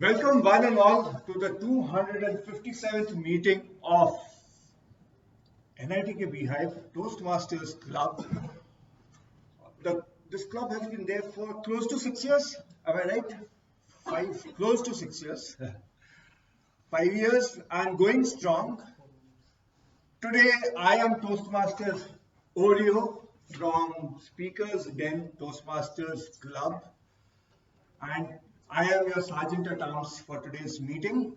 Welcome one and all to the 257th meeting of NITK BIHIVE Toastmasters Club. This club has been there for close to 6 years. Am I right? Close to 6 years. 5 years and going strong. Today I am Toastmasters Oreo from Speakers Den Toastmasters Club, and I am your Sergeant at Arms for today's meeting.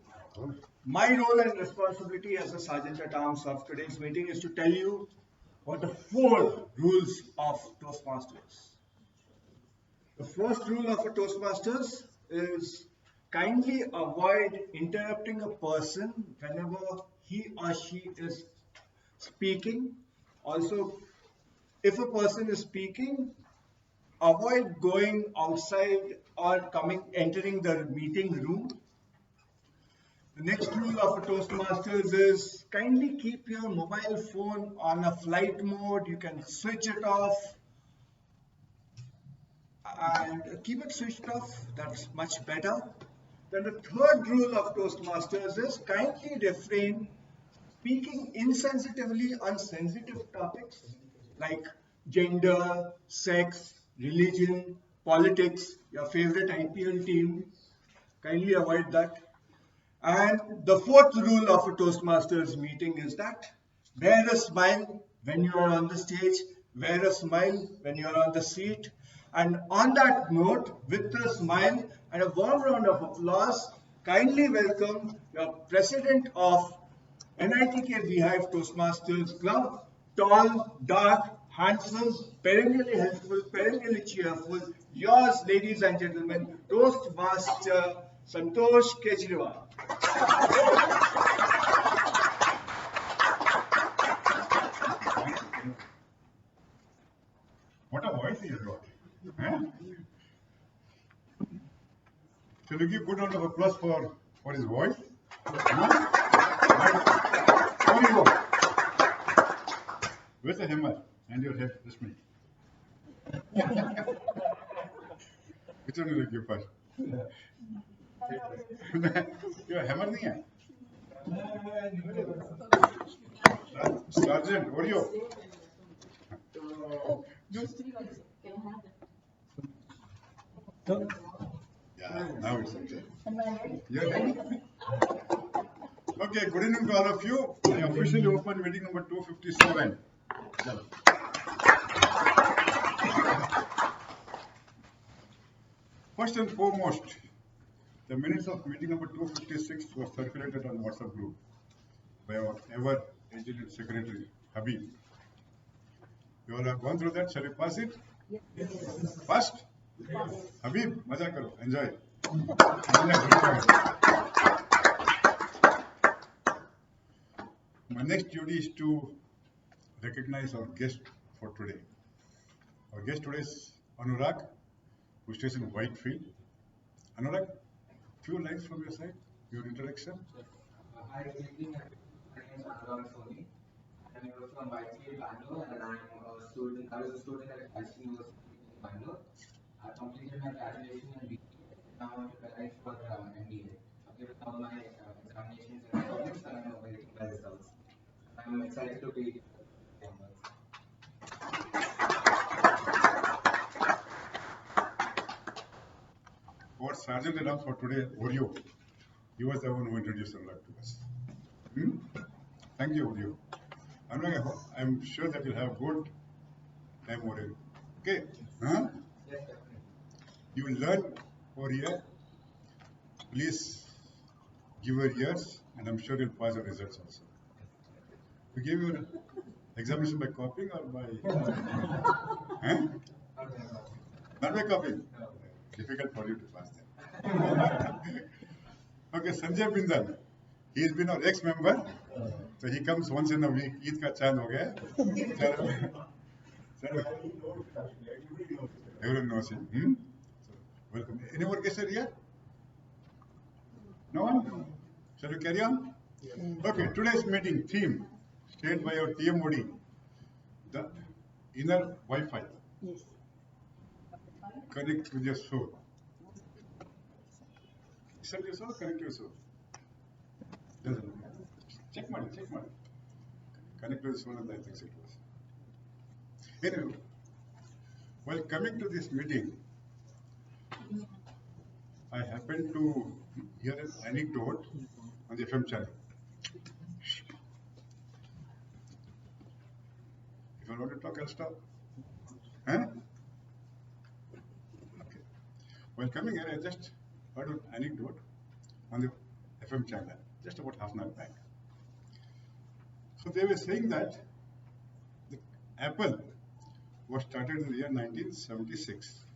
My role and responsibility as a Sergeant at Arms of today's meeting is to tell you what the 4 rules of Toastmasters. The first rule of a Toastmasters is kindly avoid interrupting a person whenever he or she is speaking. Also, if a person is speaking, avoid going outside or entering the meeting room. The next rule of a Toastmasters is kindly keep your mobile phone on a flight mode. You can switch it off and keep it switched off. That's much better. Then the third rule of Toastmasters is kindly refrain speaking insensitively on sensitive topics like gender, sex, religion, politics, your favorite IPL team. Kindly avoid that. And the fourth rule of a Toastmasters meeting is that wear a smile when you are on the stage, wear a smile when you are on the seat. And on that note, with a smile and a warm round of applause, kindly welcome your President of NITK BIHIVE Toastmasters Club, tall, dark, handsome, perennially helpful, perennially cheerful, yours, ladies and gentlemen, Toastmaster Santosh Kejriwal. What a voice he has got. Huh? Shall we give good round of applause for his voice? Huh? How do you go? Where's the hammer? And your head, just me. Which one will you give first? Your hammer nahi hai? Sergeant, what are you? Yeah, now it's okay. You're ready? Okay, good evening to all of you. I officially open meeting number 257. First and foremost, the minutes of meeting number 256 was circulated on WhatsApp group by our ever engineer secretary, Habib. You all have gone through that. Shall we pass it? Yes. First? Yes. Habib, maza karo, enjoy. My next duty is to recognize our guest for today. Our guest today is Anurag, who stays in Whitefield. Anurag, few lines from your side, your introduction. Hi, good evening. My name is Anurag Soni. I'm from Whitefield, Bangalore, and I was a student at IC University in Bangalore. I completed my graduation in BA. Now I'm preparing for MBA. I've given all my examinations and recordings, and I'm awaiting my results. I'm excited to be here. Our Sergeant at Arms for today, Oreo. He was the one who introduced Anurag to us. Thank you, Oreo. Anurag, I'm sure that you'll have good time over here. Okay? Huh? Yes, definitely. You will learn over here. Please give your ears, and I'm sure you'll pass your results also. You gave your examination by copying or by? Huh? Not by copying. No. Difficult for you to pass that. Okay, Sanjay Bindal. He's been our ex-member, so he comes once in a week. Eid ka chand ho gaya. Everyone knows him. So, welcome. Any more guests are here? No one? Shall we carry on? Yes. Okay, today's meeting theme, stated by our TMOD, the inner Wi-Fi. Yes. Connect with your soul. Listen to your soul, connect to your soul. Doesn't it? Check money, check money. Connect to the soul, and I think it was. Anyway, while coming to this meeting, I happened to hear an anecdote on the FM channel. If I want to talk, I'll stop. Huh? Okay. While coming here, I just heard an anecdote on the FM channel, just about half an hour back. So they were saying that the Apple was started in the year 1976.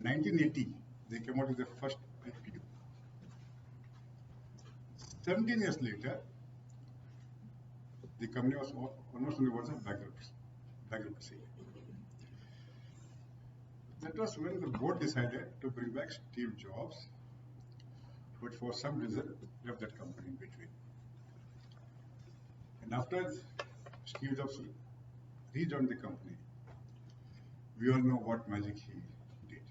1980, they came out with the first IPO. 17 years later, the company was almost on the verge of bankruptcy. That was when the board decided to bring back Steve Jobs, but for some reason left that company in between. And after Steve Jobs rejoined the company, we all know what magic he did.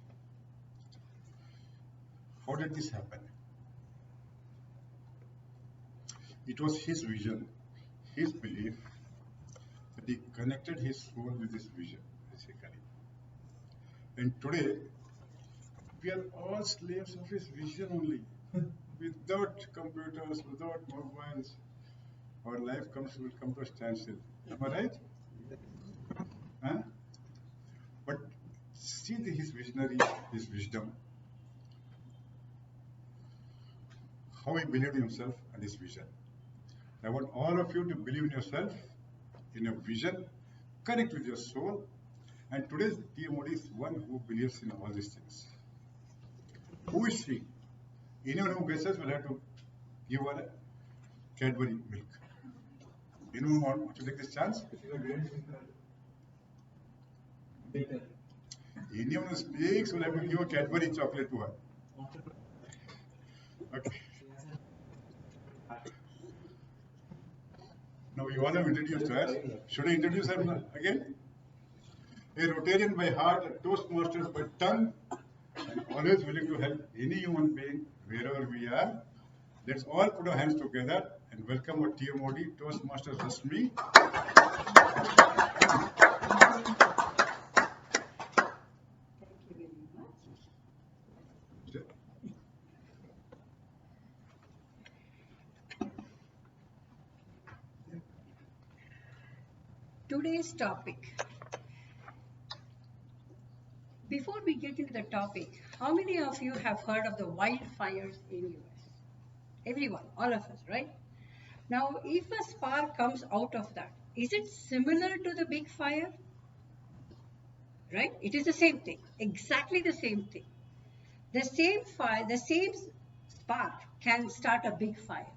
How did this happen? It was his vision, his belief, that he connected his soul with his vision, basically. And today, we are all slaves of his vision only. Without computers, without mobiles, our life will come to a standstill. Am I right? Huh? But see his visionary, his wisdom, how he believed in himself and his vision. I want all of you to believe in yourself, in your vision, connect with your soul. And today's TMOD is one who believes in all these things. Who is she? Anyone who guesses will have to give her a Cadbury milk. Anyone want to take this chance? Anyone who speaks will have to give a Cadbury chocolate to her. Okay. Now you all have introduced her. Should I introduce her again? A Rotarian by heart, a Toastmaster by tongue, and always willing to help any human being wherever we are. Let's all put our hands together and welcome our TMOD Toastmaster Rasmi. Thank you very much. Today's topic. Before we get into the topic, how many of you have heard of the wildfires in US? Everyone, all of us, right? Now, if a spark comes out of that, is it similar to the big fire? Right? It is the same thing, exactly the same thing. The same fire, the same spark can start a big fire.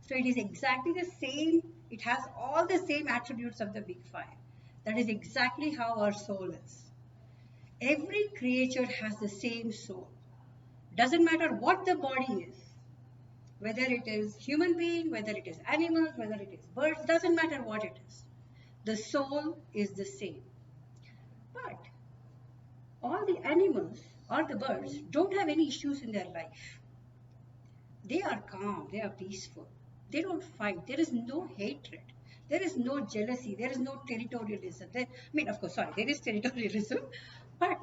So it is exactly the same, it has all the same attributes of the big fire. That is exactly how our soul is. Every creature has the same soul. Doesn't matter what the body is, whether it is human being, whether it is animals, whether it is birds, doesn't matter what it is. The soul is the same. But all the animals or the birds don't have any issues in their life. They are calm, they are peaceful. They don't fight. There is no hatred. There is no jealousy. There is no territorialism. Of course, there is territorialism, but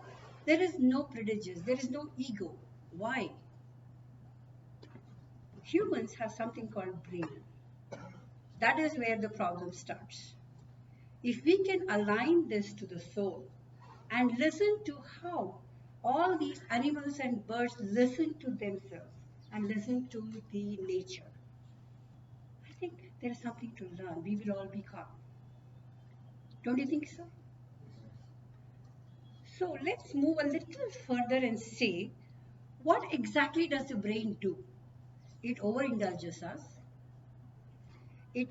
there is no prejudice. There is no ego. Why? Humans have something called brain. That is where the problem starts. If we can align this to the soul and listen to how all these animals and birds listen to themselves and listen to the nature, I think there is something to learn. We will all be calm. Don't you think so? So let's move a little further and say, what exactly does the brain do? It overindulges us. It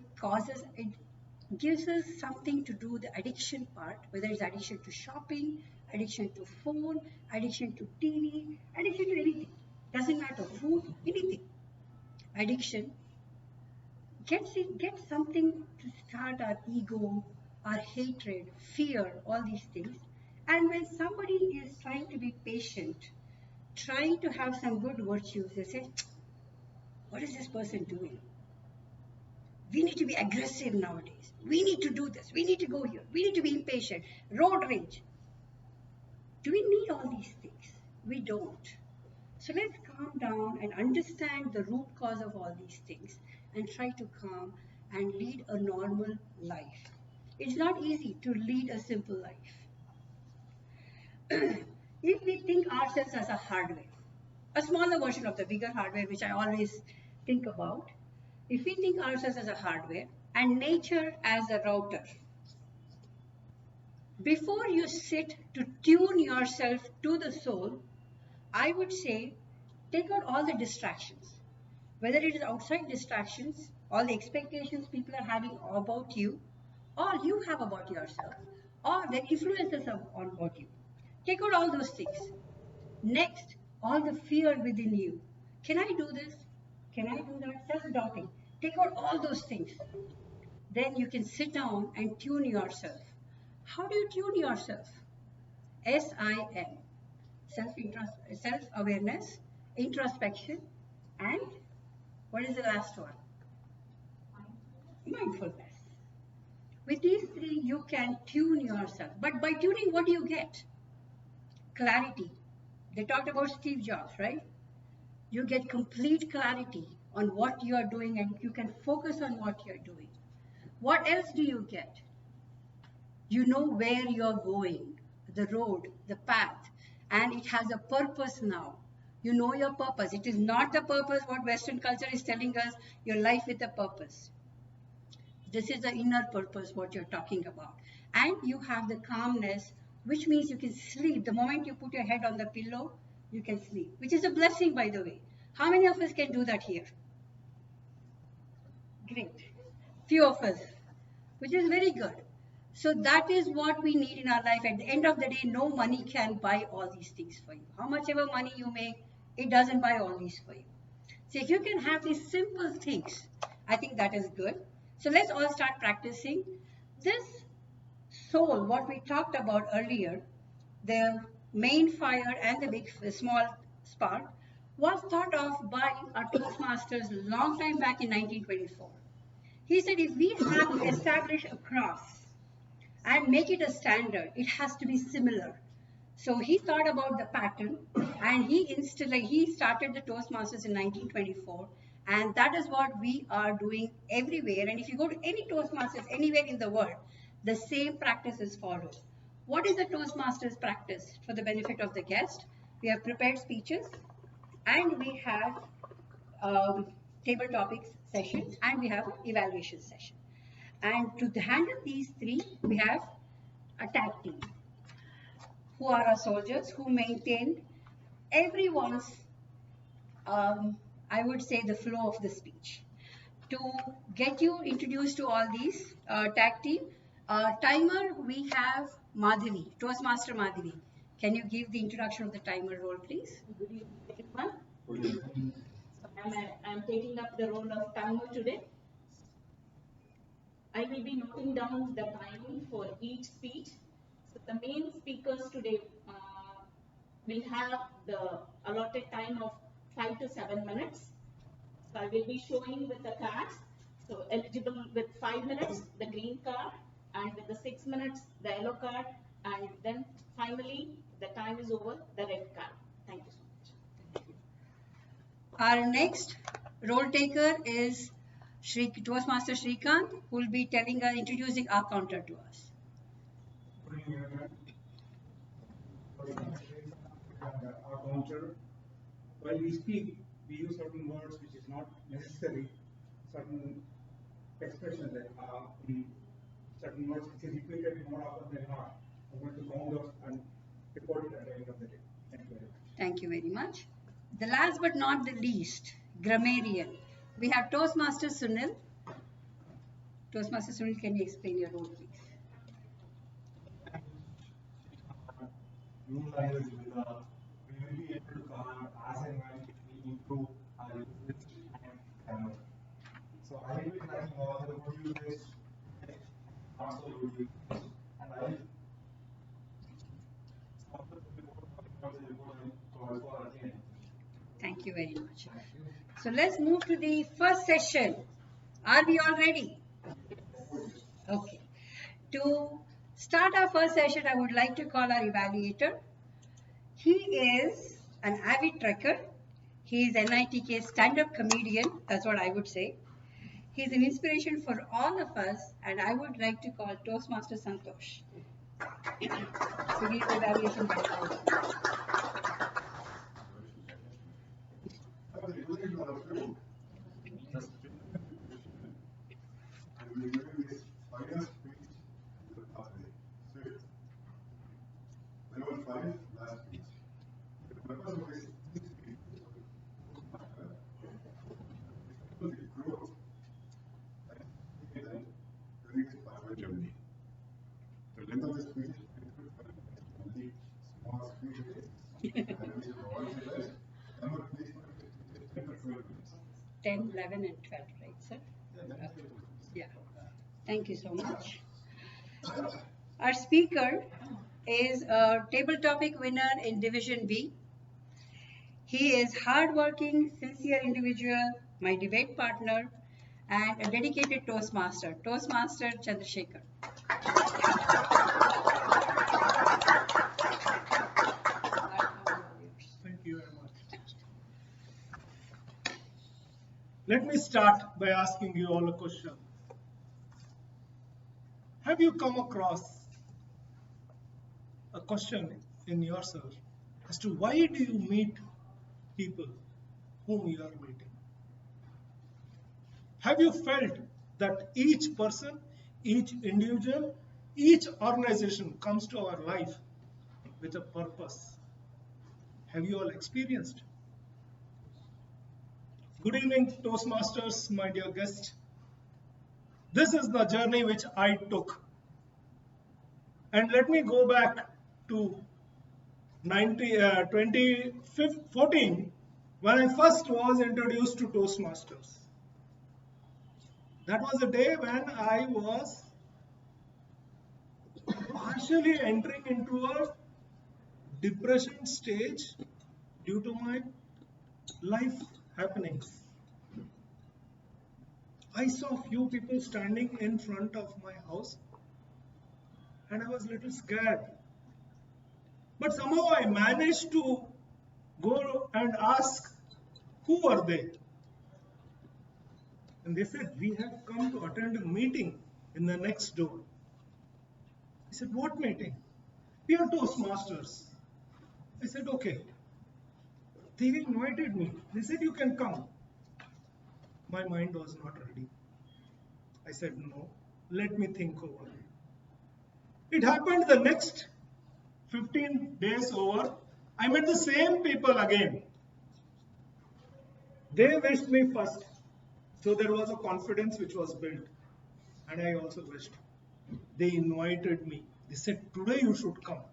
gives us something to do the addiction part, whether it's addiction to shopping, addiction to phone, addiction to TV, addiction to anything. Doesn't matter, food, anything. Addiction gets something to start our ego, our hatred, fear, all these things. And when somebody is trying to be patient, trying to have some good virtues. They say, what is this person doing? We need to be aggressive nowadays. We need to do this. We need to go here. We need to be impatient. Road rage. Do we need all these things? We don't. So let's calm down and understand the root cause of all these things and try to calm and lead a normal life. It's not easy to lead a simple life. If we think ourselves as a hardware, a smaller version of the bigger hardware, which I always think about, if we think ourselves as a hardware and nature as a router, before you sit to tune yourself to the soul, I would say take out all the distractions, whether it is outside distractions, all the expectations people are having about you, or you have about yourself, or the influences on about you. Take out all those things. Next, all the fear within you. Can I do this? Can I do that? Self-doubting. Take out all those things. Then you can sit down and tune yourself. How do you tune yourself? SIM. Self-awareness, introspection, and what is the last one? Mindfulness. With these three, you can tune yourself. But by tuning, what do you get? Clarity. They talked about Steve Jobs, right? You get complete clarity on what you are doing and you can focus on what you're doing. What else do you get? You know where you're going, the road, the path, and it has a purpose now. You know your purpose. It is not the purpose what Western culture is telling us, your life with a purpose. This is the inner purpose what you're talking about. And you have the calmness, which means you can sleep. The moment you put your head on the pillow, you can sleep, which is a blessing, by the way. How many of us can do that here? Great. Few of us, which is very good. So that is what we need in our life. At the end of the day, no money can buy all these things for you. How much ever money you make, it doesn't buy all these for you. So if you can have these simple things, I think that is good. So let's all start practicing. This soul, what we talked about earlier, the main fire and the small spark, was thought of by our Toastmasters long time back in 1924. He said if we have to establish a cross and make it a standard, it has to be similar. So he thought about the pattern and he started the Toastmasters in 1924, and that is what we are doing everywhere. And if you go to any Toastmasters anywhere in the world, the same practice is followed. What is the Toastmasters practice for the benefit of the guest? We have prepared speeches and we have table topics sessions and we have evaluation session. And to handle these three, we have a tag team who are our soldiers who maintain everyone's, I would say, the flow of the speech. To get you introduced to all these tag team, timer, we have Madhavi, Toastmaster Madhavi. Can you give the introduction of the timer role, please? Good evening, everyone. I'm taking up the role of timer today. I will be noting down the timing for each speech. So the main speakers today will have the allotted time of 5 to 7 minutes. So I will be showing with the cards. So eligible with 5 minutes, the green card, and with the 6 minutes, the yellow card, and then finally, the time is over, the red card. Thank you so much. Our next role taker is Toastmaster Shrikant, who will be introducing our counter to us. Good evening, everyone. Our counter. While we speak, we use certain words which is not necessary, certain expressions that are in certain words which is repeated more often than not. I'm going to count those and report it at the end of the day. Thank you very much. Thank you very much. The last but not the least, grammarian. We have Toastmaster Sunil. Toastmaster Sunil, can you explain your role, please? New language we will be able to command as and when we improve our usage and grammar. So I will be tracking all the good usage, not so good usage, and I will calls for again. Thank you very much. So let's move to the first session. Are we all ready? Okay. To start our first session, I would like to call our evaluator. He is an avid trekker. He is NITK stand-up comedian. That's what I would say. He is an inspiration for all of us, and I would like to call Toastmaster Santosh. So give the evaluation by Santosh. Level 5, last speech. The purpose of this speech is to growth and during his forward journey. The length of the speech is only small speech. And we should all say that. Number please, 10 to 12 minutes. 10, 11, and 12, right, sir? Yeah. Thank you so much. Our speaker is a table topic winner in Division B. He is hardworking, sincere individual, my debate partner, and a dedicated Toastmaster, Toastmaster Chandrasekhar. Thank you very much. Let me start by asking you all a question. Have you come across a question in yourself as to why do you meet people whom you are meeting? Have you felt that each person, each individual, each organization comes to our life with a purpose? Have you all experienced? Good evening, Toastmasters, my dear guest. This is the journey which I took. And let me go back to 2014 when I first was introduced to Toastmasters. That was a day when I was partially entering into a depression stage due to my life happenings. I saw few people standing in front of my house and I was a little scared. But somehow I managed to go and ask, who are they? And they said, we have come to attend a meeting in the next door. I said, what meeting? We are Toastmasters. I said, okay. They invited me. They said, you can come. My mind was not ready. I said, no, let me think over it. It happened the next 15 days over. I met the same people again. They wished me first. So there was a confidence which was built. And I also wished. They invited me. They said, today you should come.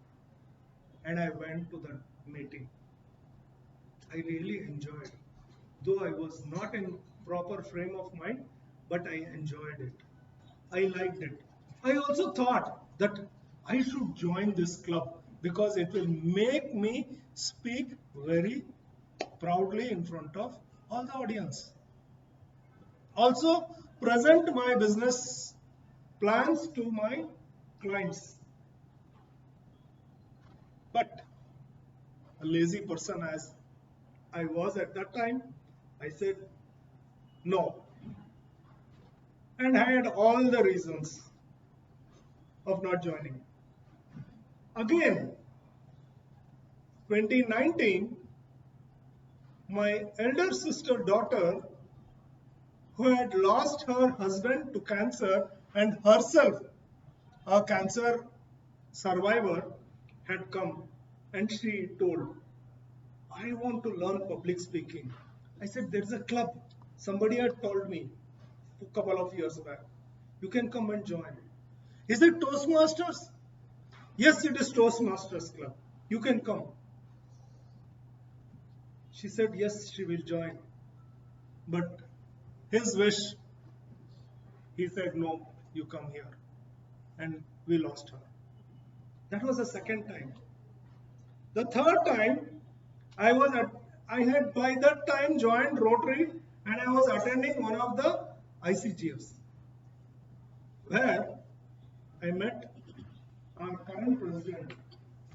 And I went to that meeting. I really enjoyed. Though I was not in proper frame of mind, but I enjoyed it. I liked it. I also thought that I should join this club because it will make me speak very proudly in front of all the audience. Also, present my business plans to my clients. But a lazy person as I was at that time, I said no. And I had all the reasons of not joining. Again, 2019, my elder sister daughter, who had lost her husband to cancer and herself a cancer survivor, had come and she told, I want to learn public speaking. I said, there's a club. Somebody had told me a couple of years back. You can come and join. Is it Toastmasters? Yes, it is Toastmasters Club. You can come. She said, yes, she will join. But his wish, he said, no, you come here. And we lost her. That was the second time. The third time, I had by that time joined Rotary and I was attending one of the ICGFs where I met our current president,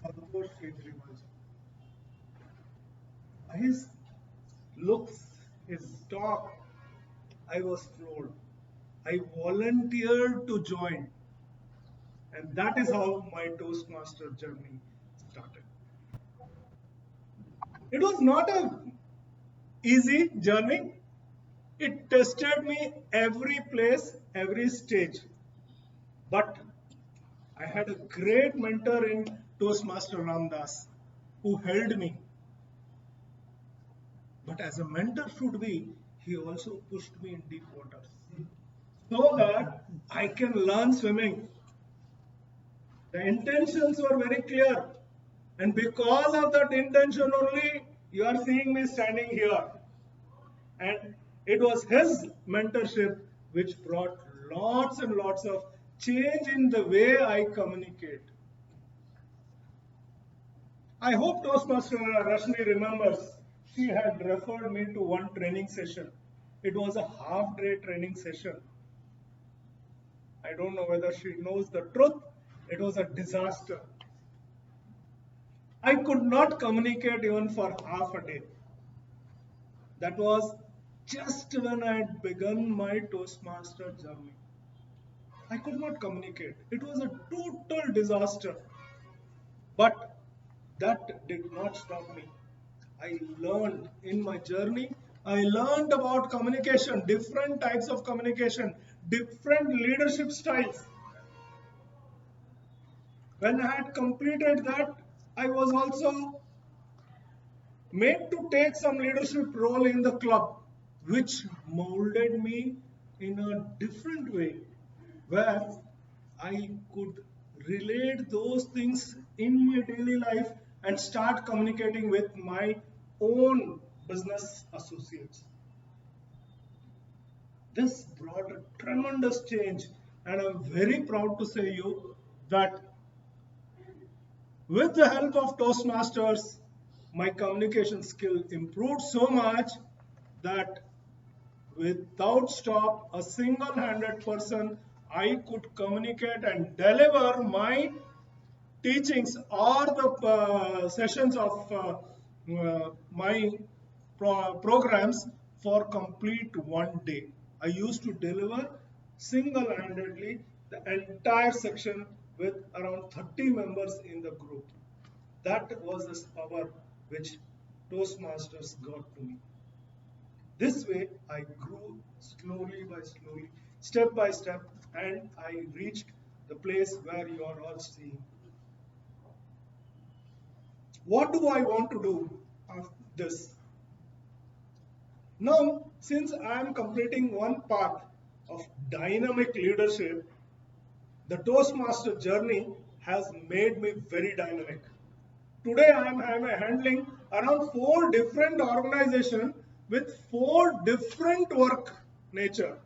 Santosh Kejriwal. His looks, his talk, I was floored. I volunteered to join, and that is how my Toastmaster journey started. It was not a easy journey. It tested me every place, every stage. But I had a great mentor in Toastmaster Ramdas who held me. But as a mentor should be, he also pushed me in deep waters so that I can learn swimming. The intentions were very clear. And because of that intention only, you are seeing me standing here. And it was his mentorship which brought lots and lots of change in the way I communicate. I hope Toastmaster Rashmi remembers. She had referred me to one training session. It was a half-day training session. I don't know whether she knows the truth. It was a disaster. I could not communicate even for half a day. That was just when I had begun my Toastmaster journey. I could not communicate. It was a total disaster. But that did not stop me. I learned in my journey, I learned about communication, different types of communication, different leadership styles. When I had completed that, I was also made to take some leadership role in the club, which molded me in a different way, where I could relate those things in my daily life and start communicating with my own business associates. This brought a tremendous change, and I'm very proud to say you that with the help of Toastmasters, my communication skill improved so much that without stop, a single-handed person, I could communicate and deliver my teachings or the sessions of my programs for complete one day. I used to deliver single-handedly the entire section with around 30 members in the group. That was the power which Toastmasters got to me. This way, I grew slowly, step by step, and I reached the place where you are all seeing. What do I want to do after this? Now, since I am completing one path of dynamic leadership, the Toastmaster journey has made me very dynamic. Today I am handling around 4 different organizations with 4 different work nature.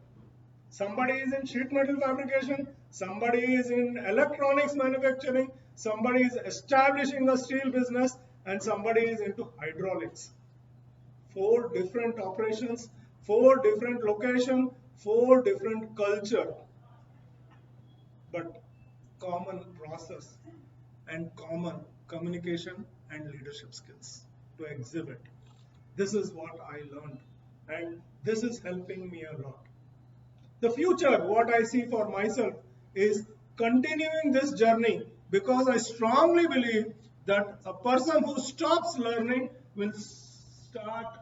Somebody is in sheet metal fabrication, somebody is in electronics manufacturing, somebody is establishing a steel business, and somebody is into hydraulics. 4 different operations, 4 different locations, 4 different culture, but common process and common communication and leadership skills to exhibit. This is what I learned, and this is helping me a lot. The future, what I see for myself, is continuing this journey, because I strongly believe that a person who stops learning will start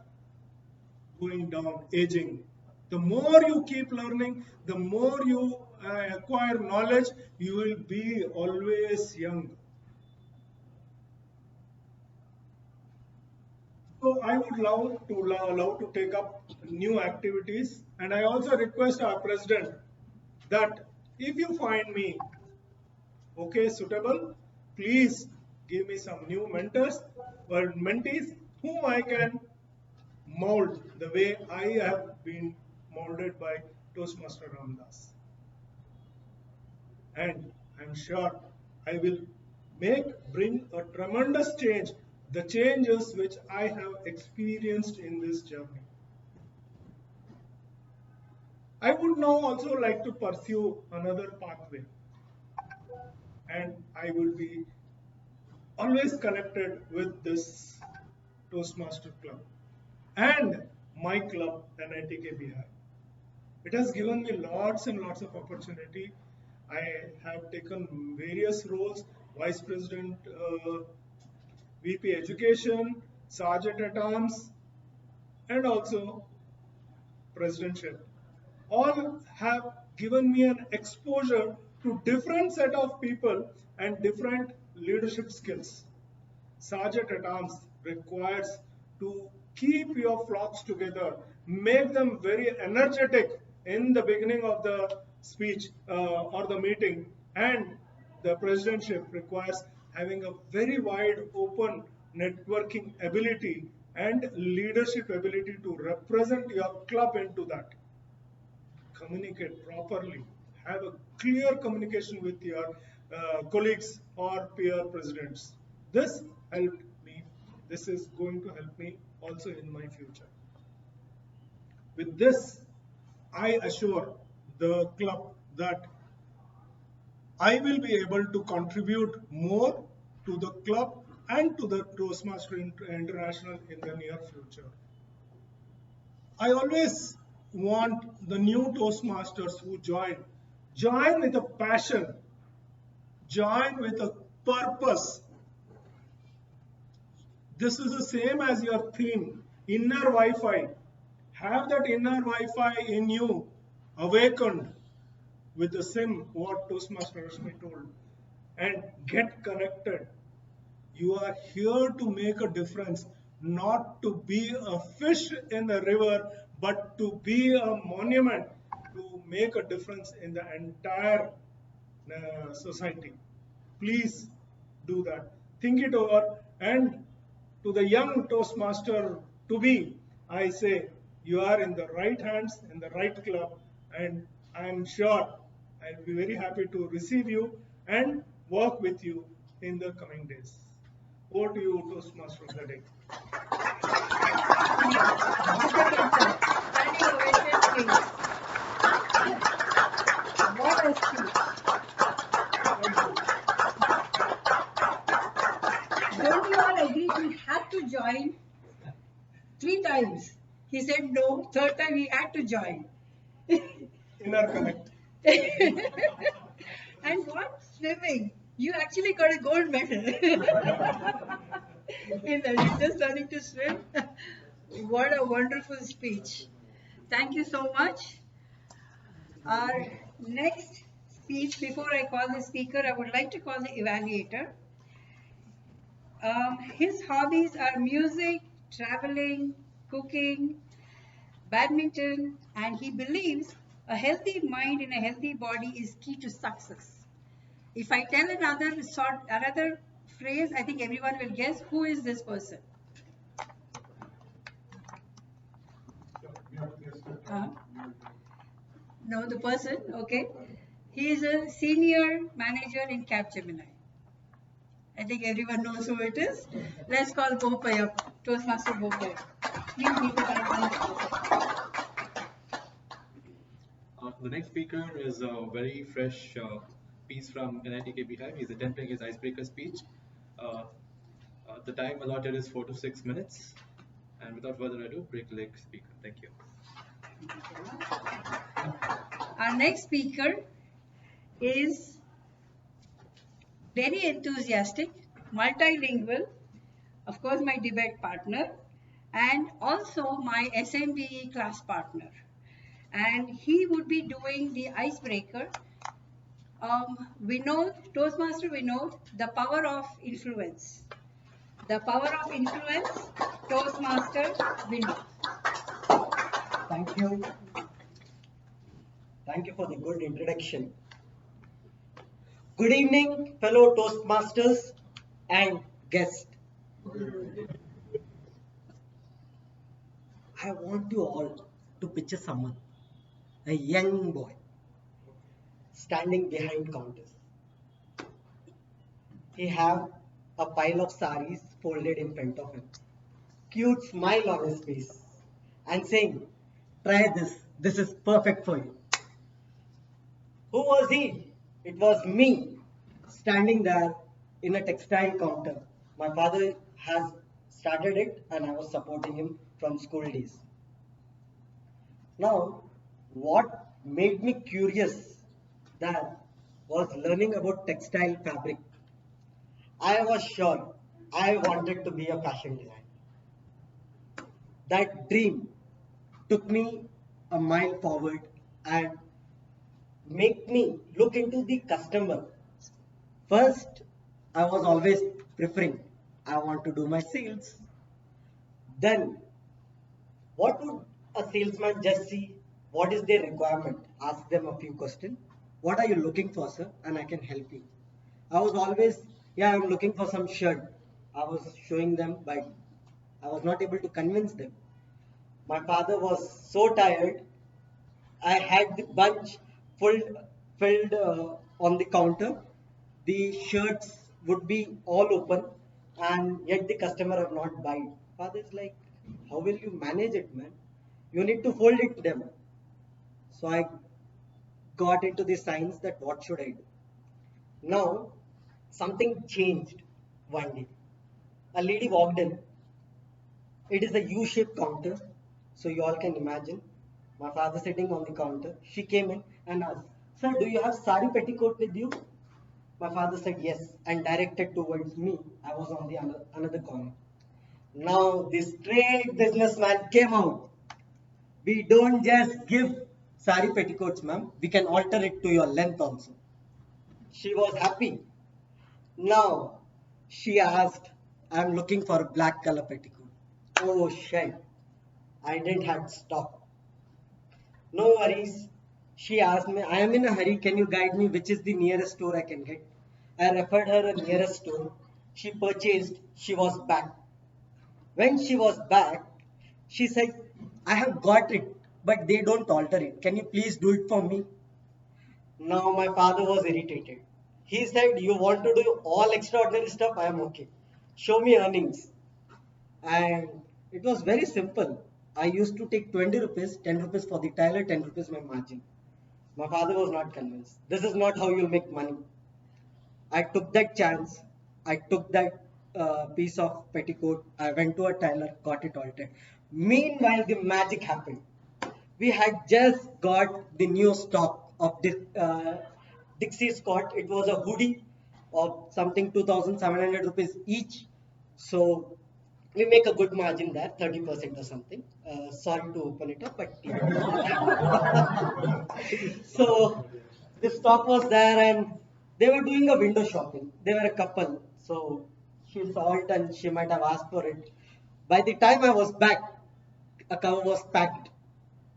going down, aging. The more you keep learning, the more you acquire knowledge, you will be always young. So I would love to take up new activities, and I also request our president that if you find me suitable, please give me some new mentors or mentees whom I can mold the way I have been molded by Toastmaster Ramdas. And I'm sure I will bring a tremendous change the changes which I have experienced in this journey. I would now also like to pursue another pathway, and I will be always connected with this Toastmaster Club and my club, NITK BIHIVE. It has given me lots and lots of opportunity. I have taken various roles: Vice President, VP Education, Sergeant at Arms, and also Presidentship. All have given me an exposure to different set of people and different leadership skills. Sergeant at Arms requires to keep your flocks together, make them very energetic in the beginning of the speech or the meeting, and the presidentship requires having a very wide open networking ability and leadership ability to represent your club into that. Communicate properly, have a clear communication with your colleagues or peer presidents. This helped me. This is going to help me also in my future. With this, I assure the club that I will be able to contribute more to the club and to the Toastmaster International in the near future. I always want the new Toastmasters who join with a passion, join with a purpose. This is the same as your theme, inner Wi-Fi. Have that inner Wi-Fi in you awakened with the SIM, what Toastmaster Rashmi told, and get connected. You are here to make a difference, not to be a fish in the river, but to be a monument to make a difference in the entire society. Please do that. Think it over. And to the young Toastmaster to be, I say, you are in the right hands, in the right club, and I am sure I'll be very happy to receive you and work with you in the coming days. Over to you, Toastmaster of the day. Standing ovation, please. What a speech. Don't you all agree he had to join 3 times? He said no, 3rd time he had to join. Inner connect. And what swimming? You actually got a gold medal. In the just learning to swim. What a wonderful speech. Thank you so much. Our next speech, before I call the speaker, I would like to call the evaluator. His hobbies are music, traveling, cooking, badminton, and he believes a healthy mind in a healthy body is key to success. If I tell another phrase, I think everyone will guess who is this person. No, the person, okay. He is a senior manager in Capgemini. I think everyone knows who it is. Let's call Bopai up, Toastmaster Bopai. Please meet the next speaker is a very fresh piece from NITK BIHIVE. He's attempting his icebreaker speech. The time allotted is 4 to 6 minutes. And without further ado, break the leg speaker. Thank you. Our next speaker is very enthusiastic, multilingual, of course my debate partner, and also my SMBE class partner. And he would be doing the icebreaker. Vinod, Toastmaster Vinod, the power of influence. The power of influence, Toastmaster Vinod. Thank you. Thank you for the good introduction. Good evening, fellow Toastmasters and guests. I want you all to picture someone, a young boy, standing behind counters. He have a pile of saris folded in front of him. Cute smile on his face and saying, try this, this is perfect for you. Who was he? It was me standing there in a textile counter. My father has started it and I was supporting him from school days. Now, what made me curious that was learning about textile fabric. I was sure I wanted to be a fashion designer. That dream took me a mile forward and make me look into the customer. First, I was always preferring, I want to do my sales. Then, what would a salesman just see? What is their requirement? Ask them a few questions. What are you looking for, sir? And I can help you. I was always, yeah, I'm looking for some shirt. I was showing them, but I was not able to convince them. My father was so tired. I had the bunch filled on the counter. The shirts would be all open, and yet the customer have not buy. Father is like, how will you manage it, man? You need to fold it them. So I got into the science that what should I do? Now something changed one day. A lady walked in. It is a U-shaped counter, so you all can imagine. My father sitting on the counter. She came in and asked, "Sir, do you have sari petticoat with you?" My father said yes and directed towards me. I was on the another corner. Now this straight businessman came out. We don't just give sari petticoats, ma'am. We can alter it to your length also. She was happy. Now she asked, I'm looking for a black color petticoat. Oh shit. I didn't have stock. No worries. She asked me, I am in a hurry. Can you guide me which is the nearest store I can get? I referred her a nearest store. She purchased. She was back. When she was back, she said, I have got it, but they don't alter it. Can you please do it for me? Now my father was irritated. He said, you want to do all extraordinary stuff? I am okay. Show me earnings. And it was very simple. I used to take 20 rupees, 10 rupees for the tailor, 10 rupees my margin. My father was not convinced. This is not how you make money. I took that chance. I took that piece of petticoat. I went to a tailor, got it altered. Meanwhile, the magic happened. We had just got the new stock of this Dixie Scott. It was a hoodie of something 2,700 rupees each. So we make a good margin there, 30% or something. Sorry to open it up, but yeah. So the stock was there and they were doing a window shopping. They were a couple. So she saw it and she might have asked for it. By the time I was back, a cover was packed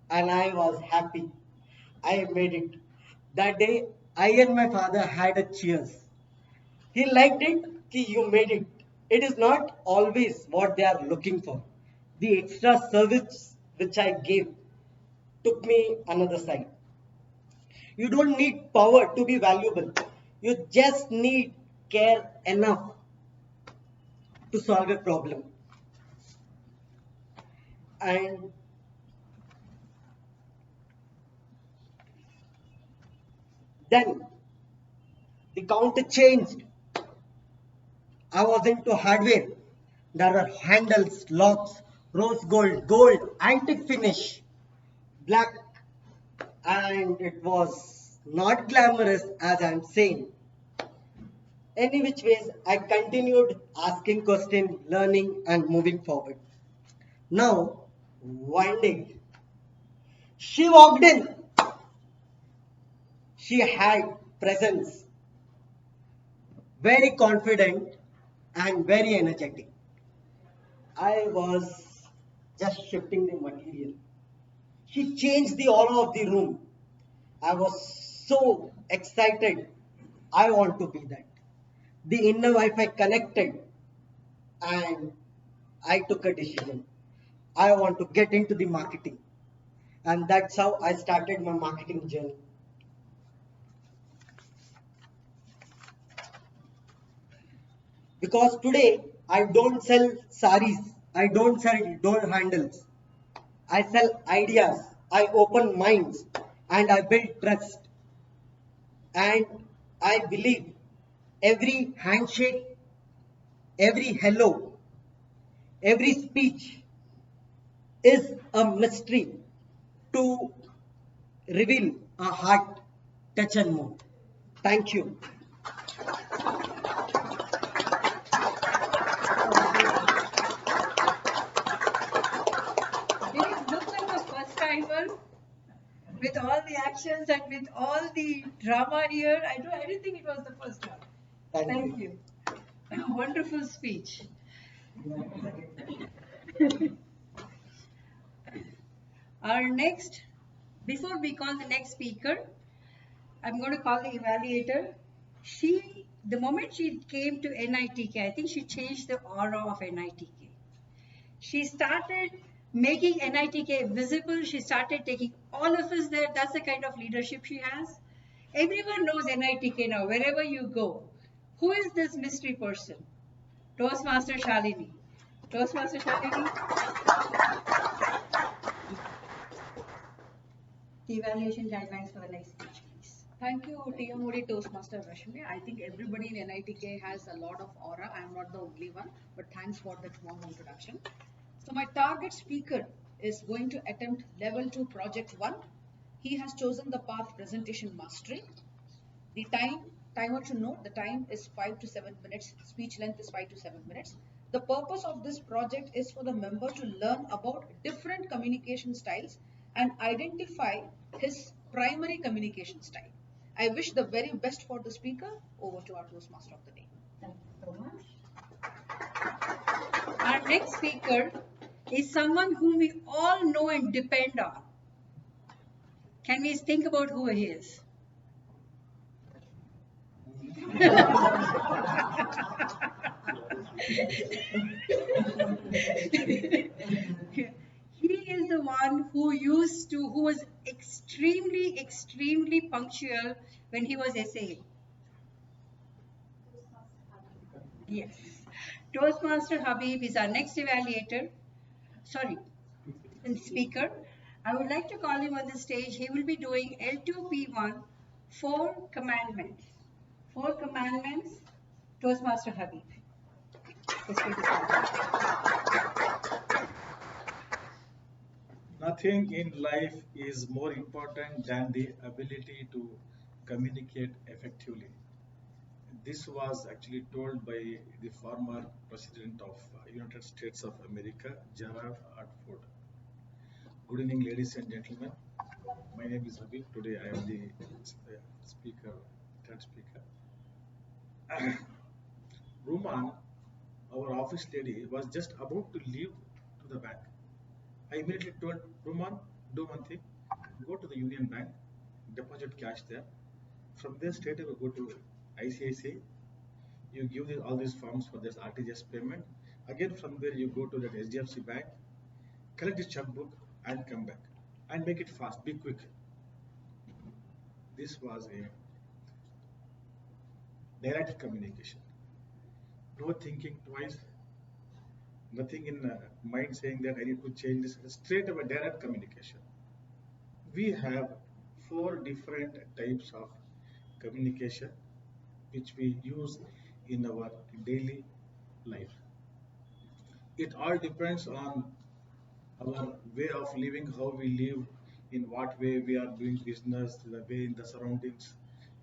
and I was happy. I made it. That day, I and my father had a cheers. He liked it, ki you made it. It is not always what they are looking for. The extra service which I gave took me another side. You don't need power to be valuable. You just need care enough to solve a problem. And then the counter changed. I was into hardware. There were handles, locks, rose gold, antique finish, black, and it was not glamorous as I'm saying. Any which ways, I continued asking questions, learning, and moving forward. Now, one day, she walked in. She had presence, very confident and very energetic. I was just shifting the material. She changed the aura of the room. I was so excited. I want to be that. The inner Wi-Fi connected and I took a decision. I want to get into the marketing. And that's how I started my marketing journey. Because today I don't sell saris. I don't sell door handles. I sell ideas. I open minds and I build trust. And I believe every handshake, every hello, every speech is a mystery to reveal a heart, touch and more. Thank you. Did it look like a first timer with all the actions and with all the drama here? I didn't think it was the first one. Thank you. Wonderful speech. Our next, before we call the next speaker, I'm going to call the evaluator. The moment she came to NITK, I think she changed the aura of NITK. She started making NITK visible. She started taking all of us there. That's the kind of leadership she has. Everyone knows NITK now, wherever you go. Who is this mystery person? Toastmaster Shalini. Toastmaster Shalini. The evaluation guidelines for the next speech, please. Thank you, TMOD Toastmaster Rashmi. I think everybody in NITK has a lot of aura. I am not the only one, but thanks for that warm introduction. So my target speaker is going to attempt level 2 project 1. He has chosen the path presentation mastery. The timer should know the time is 5 to 7 minutes. Speech length is 5 to 7 minutes. The purpose of this project is for the member to learn about different communication styles and identify his primary communication style. I wish the very best for the speaker. Over to our Toastmaster of the day. Thank you so much. Our next speaker is someone whom we all know and depend on. Can we think about who he is? He is the one who was extremely punctual when he was essaying. Yes. Toastmaster Habib is our next evaluator. Sorry, and speaker. I would like to call him on the stage. He will be doing L2P1, 4 commandments. 4 commandments, Toastmaster Habib. Nothing in life is more important than the ability to communicate effectively. This was actually told by the former President of United States of America, Gerald R. Ford. Good evening, ladies and gentlemen. My name is Habib. Today I am the speaker, third speaker. Ruman, our office lady, was just about to leave to the bank. I immediately told Ruman, do one thing, go to the Union Bank, deposit cash there. From there, straight away go to ICICI. You give all these forms for this RTGS payment. Again, from there, you go to that HDFC Bank, collect the checkbook, and come back. And make it fast, be quick. This was a direct communication. No thinking twice, nothing in mind saying that I need to change this. Straight away, direct communication. We have 4 different types of communication which we use in our daily life. It all depends on our way of living, how we live, in what way we are doing business, the way in the surroundings,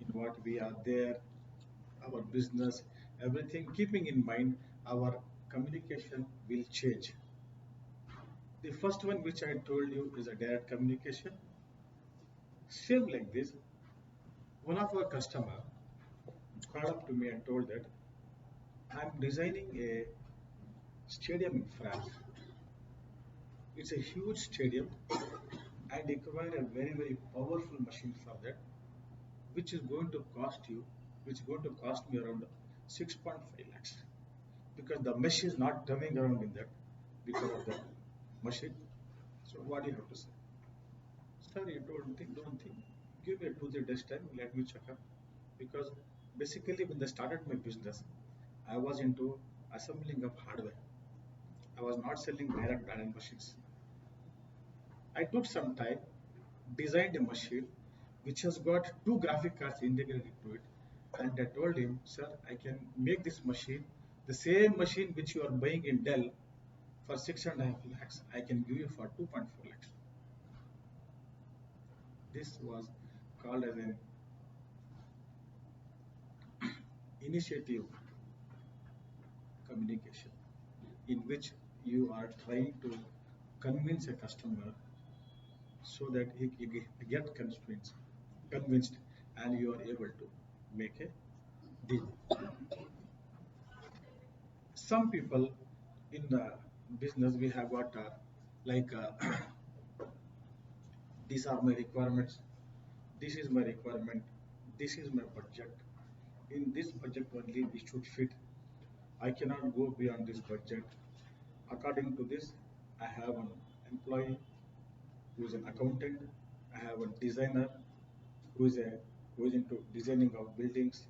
in what we are there, our business, everything. Keeping in mind, our communication will change. The first one which I told you is a direct communication. Same like this, one of our customer called up to me and told that I'm designing a stadium in France. It's a huge stadium and require a very powerful machine for that, which is going to cost me around 6.5 lakhs, because the mesh is not turning around in that because of the machine. So what do you have to say? Sir, you don't think, give me a 2-3 days time, let me check up. Because basically when I started my business, I was into assembling of hardware. I was not selling direct branded machines. I took some time, designed a machine which has got two graphic cards integrated to it, and I told him, sir, I can make this machine, the same machine which you are buying in Dell for 6.5 lakhs, I can give you for 2.4 lakhs. This was called as an initiative communication, in which you are trying to convince a customer so that he get convinced, and you are able to make a deal. Some people in the business, we have got like these are my requirements, this is my requirement, this is my budget. In this budget only we should fit. I cannot go beyond this budget. According to this, I have an employee who is an accountant. I have a designer who is into designing of buildings,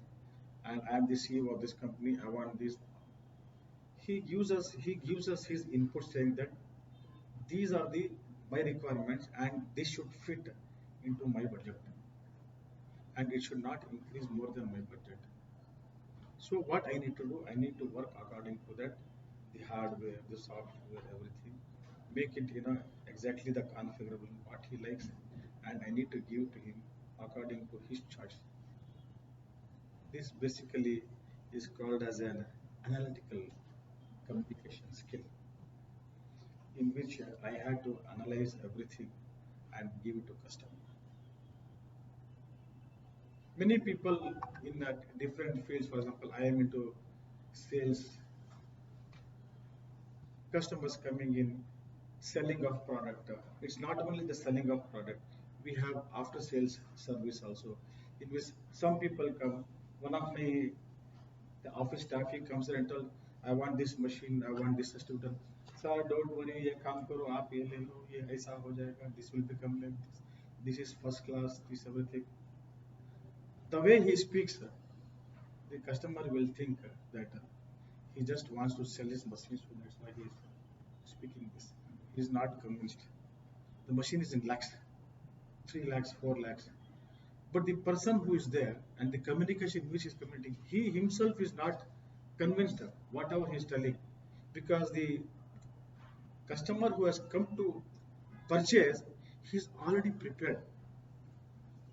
and I am the CEO of this company. I want this. He gives us his input, saying that these are the my requirements and this should fit into my budget, and it should not increase more than my budget. So what I need to do, I need to work according to that, the hardware, the software, everything, make it exactly the configurable what he likes, and I need to give to him according to his choice. This basically is called as an analytical communication skill, in which I had to analyze everything and give it to customer. Many people in different fields, for example, I am into sales, customers coming in, selling of product. It's not only the selling of product, we have after sales service also, in which some people come. One of my the office staff, he comes and tells, I want this machine, I want this system. Sir, don't worry, ये काम करो, आप ये ले लो, ये ऐसा हो जाएगा, this will become like this is first class, this everything. The way he speaks, the customer will think that he just wants to sell his machine, so that's why he is speaking this. He is not convinced. The machine is in lakhs, 3 lakhs, 4 lakhs. But the person who is there and the communication which is communicating, he himself is not convinced of whatever he is telling, because the customer who has come to purchase, he is already prepared.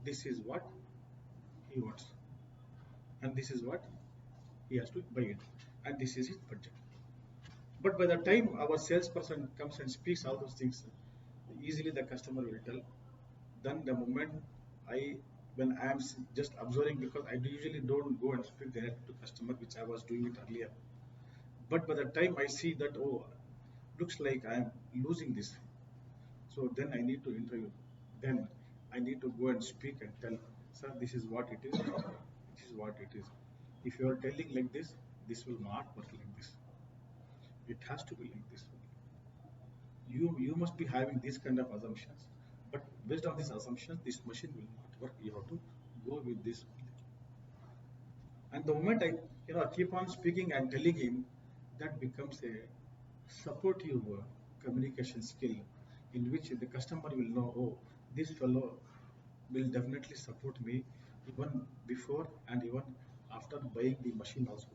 This is what he wants, and this is what he has to buy it, and this is his budget. But by the time our salesperson comes and speaks all those things, easily the customer will tell. Then the moment when I am just observing, because I usually don't go and speak direct to customer, which I was doing it earlier. But by the time I see that, oh, looks like I am losing this, so then I need to interview. Then I need to go and speak and tell, sir, this is what it is. This is what it is. If you are telling like this will not work like this. It has to be like this. You must be having these kind of assumptions. But based on these assumptions, this machine will not work. You have to go with this. And the moment I keep on speaking and telling him, that becomes a supportive communication skill, in which the customer will know, oh, this fellow will definitely support me even before and even after buying the machine also.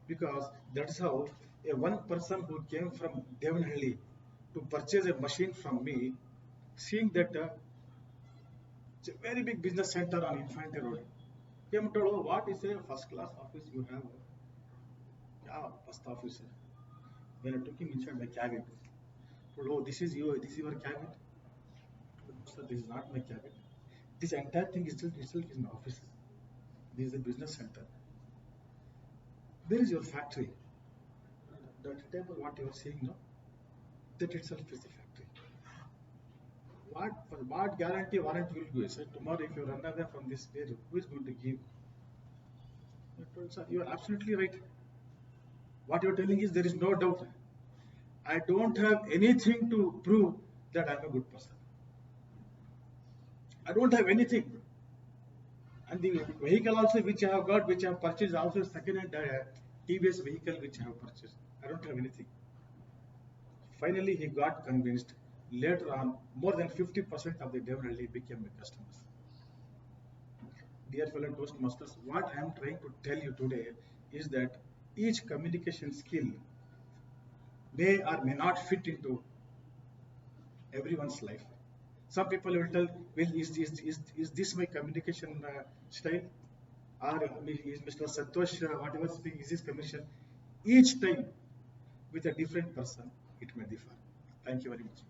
Because that's how one person who came from Devanhalli to purchase a machine from me, seeing that it's a very big business center on Infante Road, came to know what is a first class office you have. Yeah, first office. When I took him inside my cabin, told, oh, this is your cabin. Sir, this is not my cabin. This entire thing itself is my office. This is a business center. Where is your factory? That table, what you are seeing now, that itself is the factory. What guarantee warranty will give? Sir, tomorrow if you run away from this place, who is going to give? I told, sir, you are absolutely right. What you are telling is there is no doubt. I don't have anything to prove that I am a good person. I don't have anything. And the vehicle also which I have got, which I have purchased, also second-hand TVS vehicle which I have purchased. I don't have anything. Finally, he got convinced. Later on, more than 50% of the definitely became my customers. Dear fellow Toastmasters, what I am trying to tell you today is that each communication skill may or may not fit into everyone's life. Some people will tell, well, is this my communication style? Or is Mr. Santosh, whatever speaking, is his communication? Each time, with a different person, it may differ. Thank you very much.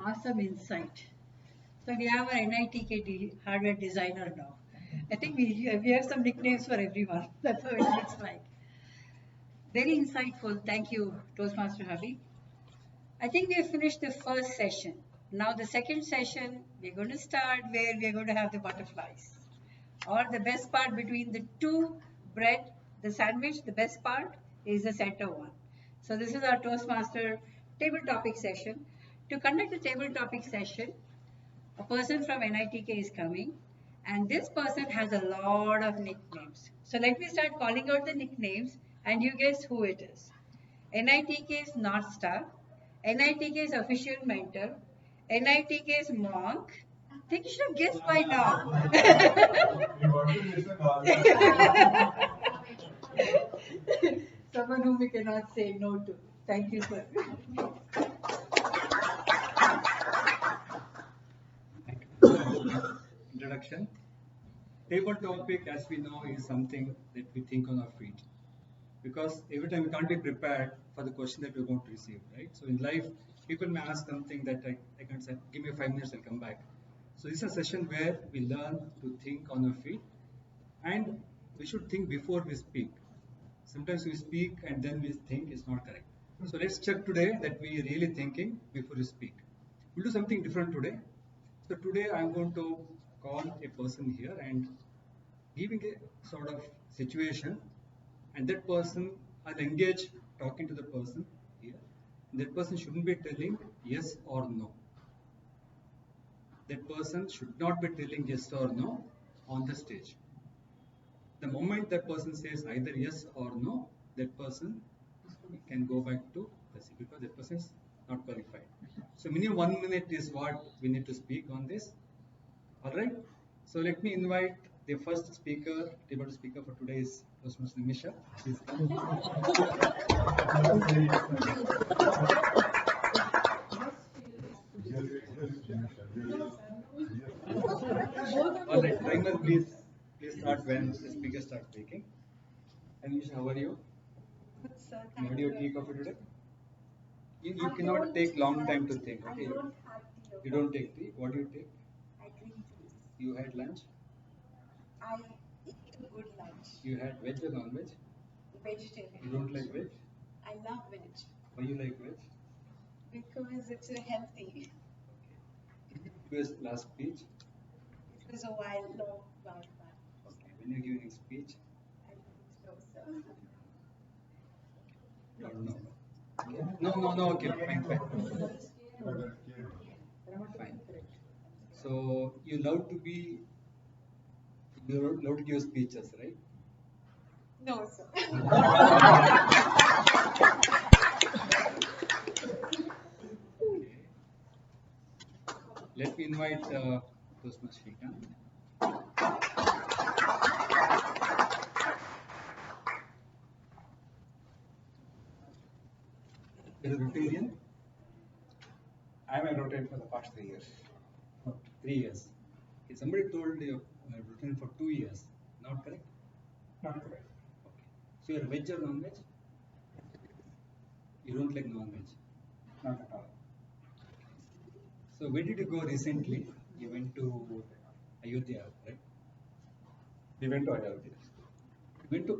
Awesome insight. So we have our NITK hardware designer now. I think we have some nicknames for everyone. That's how it looks like. Very insightful. Thank you, Toastmaster Habi. I think we have finished the first session. Now the second session, we're going to start where we're going to have the butterflies. Or the best part between the two bread, the sandwich, the best part is the center one. So this is our Toastmaster table topic session. To conduct the table topic session, a person from NITK is coming, and this person has a lot of nicknames. So let me start calling out the nicknames and you guess who it is. NITK's North Star, NITK's official mentor, NITK's monk. I think you should have guessed by now. Someone whom we cannot say no to. Thank you, sir. Introduction. Table topic, as we know, is something that we think on our feet. Because every time we can't be prepared for the question that we're going to receive, right? So in life, people may ask something that I can say, give me 5 minutes, I'll come back. So this is a session where we learn to think on our feet, and we should think before we speak. Sometimes we speak and then we think it's not correct. So let's check today that we are really thinking before we speak. We'll do something different today. So today I'm going to call a person here and giving a sort of situation, and that person, I'll engage talking to the person here. That person shouldn't be telling yes or no. That person should not be telling yes or no on the stage. The moment that person says either yes or no, that person can go back to the seat because that person is not qualified. So minimum 1 minute is what we need to speak on this. Alright. So let me invite the first speaker, table speaker for today is Toastmaster Nimisha. Please come. Alright, timer, please start when the speaker starts speaking. And Nimisha, how are you? Good, sir. You had your tea coffee today? You cannot take long time to think. Okay. You don't take tea. What do you take? I drink tea. You had lunch? I eat a good lunch. You had veg or non-veg? Vegetarian. You don't like veg? I love veg. Why you like veg? Because it's healthy. Give us last speech. It was a long while back. Okay. When you're giving speech? I don't know, sir. No. Okay, fine. Fine. So you love to give speeches, right? No, sir. Let me invite Toastmaster Shrikant. Is a Rotarian? I'm a Rotarian for the past 3 years. For 3 years. Okay. Somebody told you Rotarian for 2 years. Not correct? Not correct. Okay. So you're veg or non-veg? You don't like non-veg? Not at all. So where did you go recently? You went to Ayodhya, right? We went to Ayodhya. You went to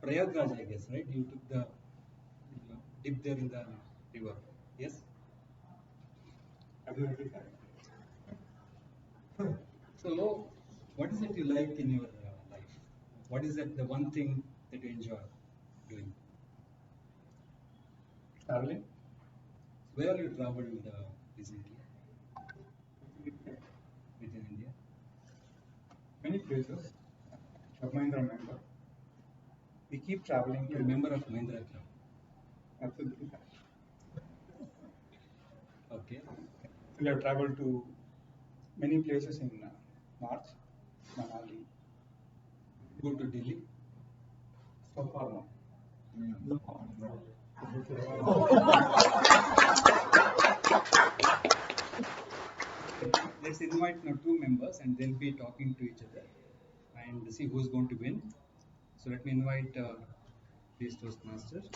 Prayagraj, I guess, right? You took the dip there in the river. Yes? Absolutely correct. So, what is it you like in your life? What is the one thing that you enjoy doing? Traveling? Where have you traveled recently? Within India? many places. Club Mahindra member. We keep traveling to You're a member of Mahindra Club. absolutely. Okay. We have traveled to many places in North, Manali. Go to Delhi. So far, no. Let's invite now two members and they'll be talking to each other and see who's going to win. So let me invite these Toastmasters.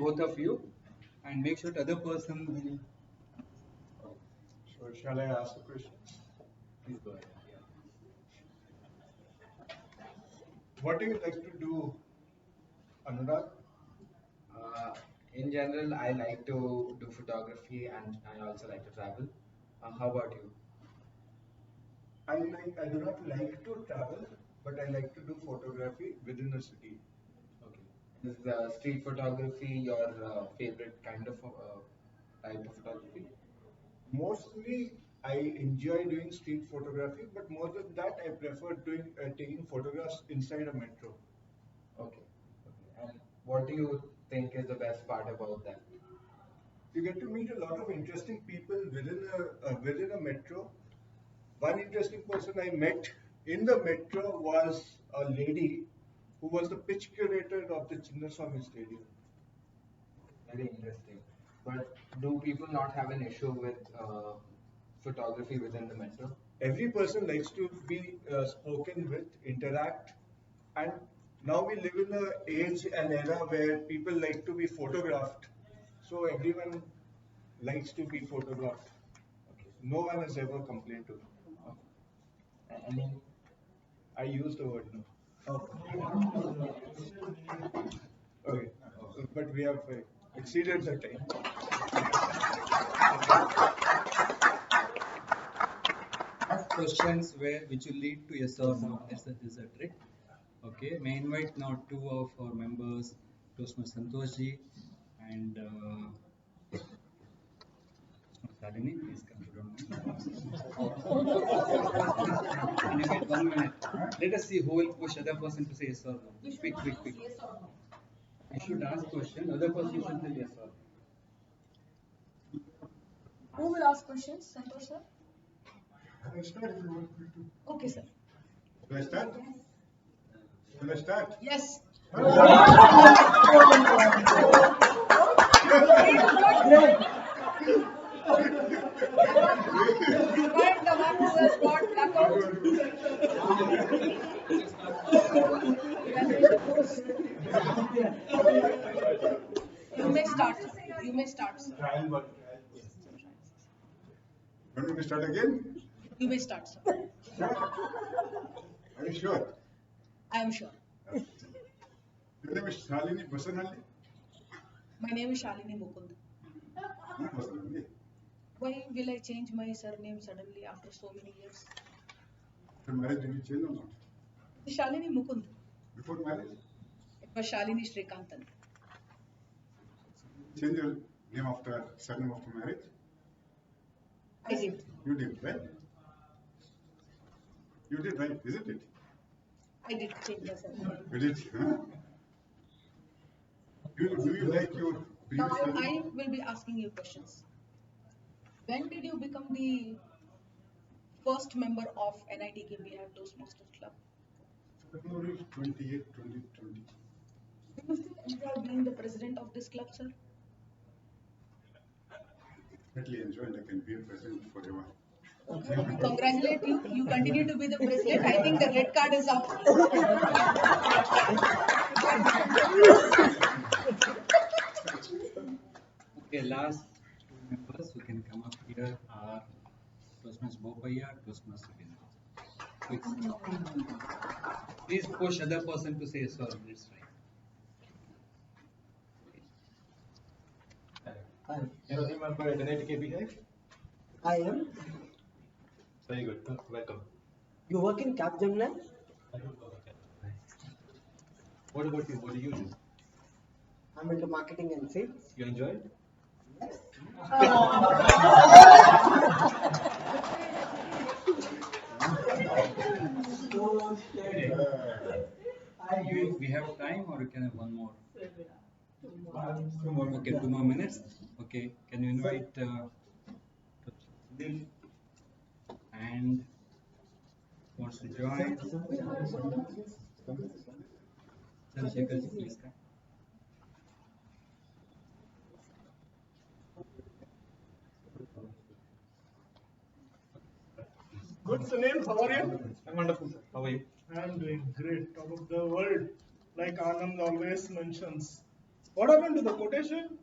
Both of you, and make sure the other person. So shall I ask a question? Please go ahead. What do you like to do, Anurag? In general, I like to do photography and I also like to travel. How about you? I do not like to travel, but I like to do photography within a city. Okay. Is street photography your favorite kind of type of photography? Mostly, I enjoy doing street photography, but more than that, I prefer doing taking photographs inside a metro. Okay. Okay. And what do you think is the best part about that? You get to meet a lot of interesting people within a metro. One interesting person I met in the metro was a lady who was the pitch curator of the Chinnaswamy Stadium. Very interesting. But do people not have an issue with photography within the metro? Every person likes to be spoken with, interact, and now we live in an age and era where people like to be photographed. So everyone likes to be photographed. Okay. No one has ever complained to me. Any? I use the word no. Okay, but we have exceeded the time. Ask questions which will lead to yes or no. This is a trick. Okay. May I invite now two of our members, Toastmaster Santoshji and Shalini. Please come if you don't mind. And you get 1 minute. Let us see who will push other person to say yes or no. Quick. I should ask question. Other person should say yes or no. Who will ask questions, Santosh sir? I start if you want me to. Okay, sir. Will I start? Will I start? Yes. Invite the one who has got blackout. You may start. You may start, sir. Trial work. Want me to start again? You may start, sir. Are you sure? I am sure. Your name is Shalini Basanalli? My name is Shalini Mukund. Not Basanalli. Why will I change my surname suddenly after so many years? After marriage, did you change or not? Shalini Mukund. Before marriage? It was Shalini Srikantan. Change your name after surname after marriage? I did. You did, right? You did, right? Isn't it? I did change my surname. You did, huh? Do you like your Now previous surname? I will be asking you questions. When did you become the first member of NITK BIHAVE Toastmasters Club? February 28, 2020. Do you still enjoy being the president of this club, sir? Definitely enjoy and I can be a president forever. Congratulate you. You continue to be the president. I think the red card is up. Okay, last two members who can come up here are Toastmaster Bopaya, Toastmaster Vinod. Quick. Please push other person to say yes or no. That's right. You're a new member at NITK BIHIVE? I am. Very good. Welcome. You work in Capgemini? I don't know. What about you? What do you do? I'm into marketing and sales. You enjoy it? We have time, or you can have one more? Okay, 2 more minutes. Okay, can you invite Sunil and wants to join? Chandrasekhar ji, please come. Good, Sunil. How are you? I'm wonderful, sir. How are you? I'm doing great. Top of the world, like Anand always mentions. What happened to the quotation?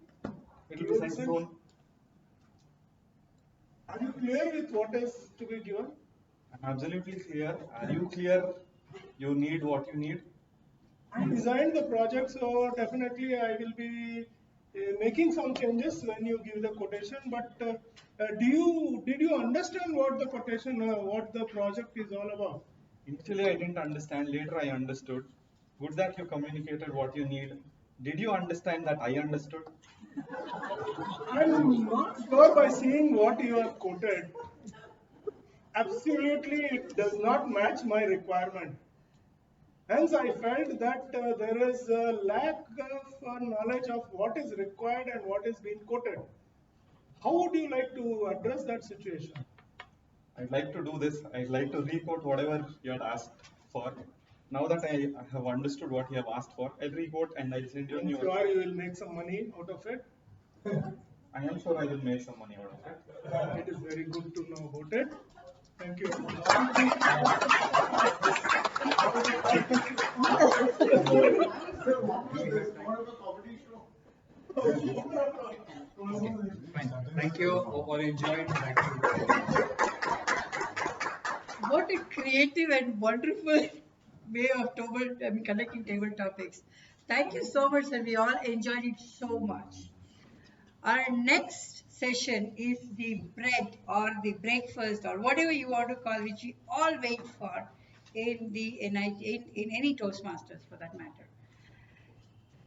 It will be sent soon. Are you clear with what is to be given? I'm absolutely clear. Are you clear? You need what you need? I designed the project, so definitely I will be making some changes when you give the quotation. But did you understand what the quotation, what the project is all about? Initially, I didn't understand. Later, I understood. Good that you communicated what you need. Did you understand that I understood? I'm not sure by seeing what you have quoted. Absolutely, it does not match my requirement. Hence, I felt that there is a lack of knowledge of what is required and what is being quoted. How would you like to address that situation? I'd like to do this. I'd like to re-quote whatever you had asked for. Now that I have understood what you have asked for, I'll re-quote and I'll send you a new. Sure, you will make some money out of it. I am sure I will make some money out of it. It is very good to know about it. Thank you. Fine. Thank you. Hope all enjoyed. What a creative and wonderful way of conducting table topics. Thank you so much, and we all enjoyed it so much. Our next session is the bread or the breakfast or whatever you want to call, which we all wait for in any Toastmasters for that matter.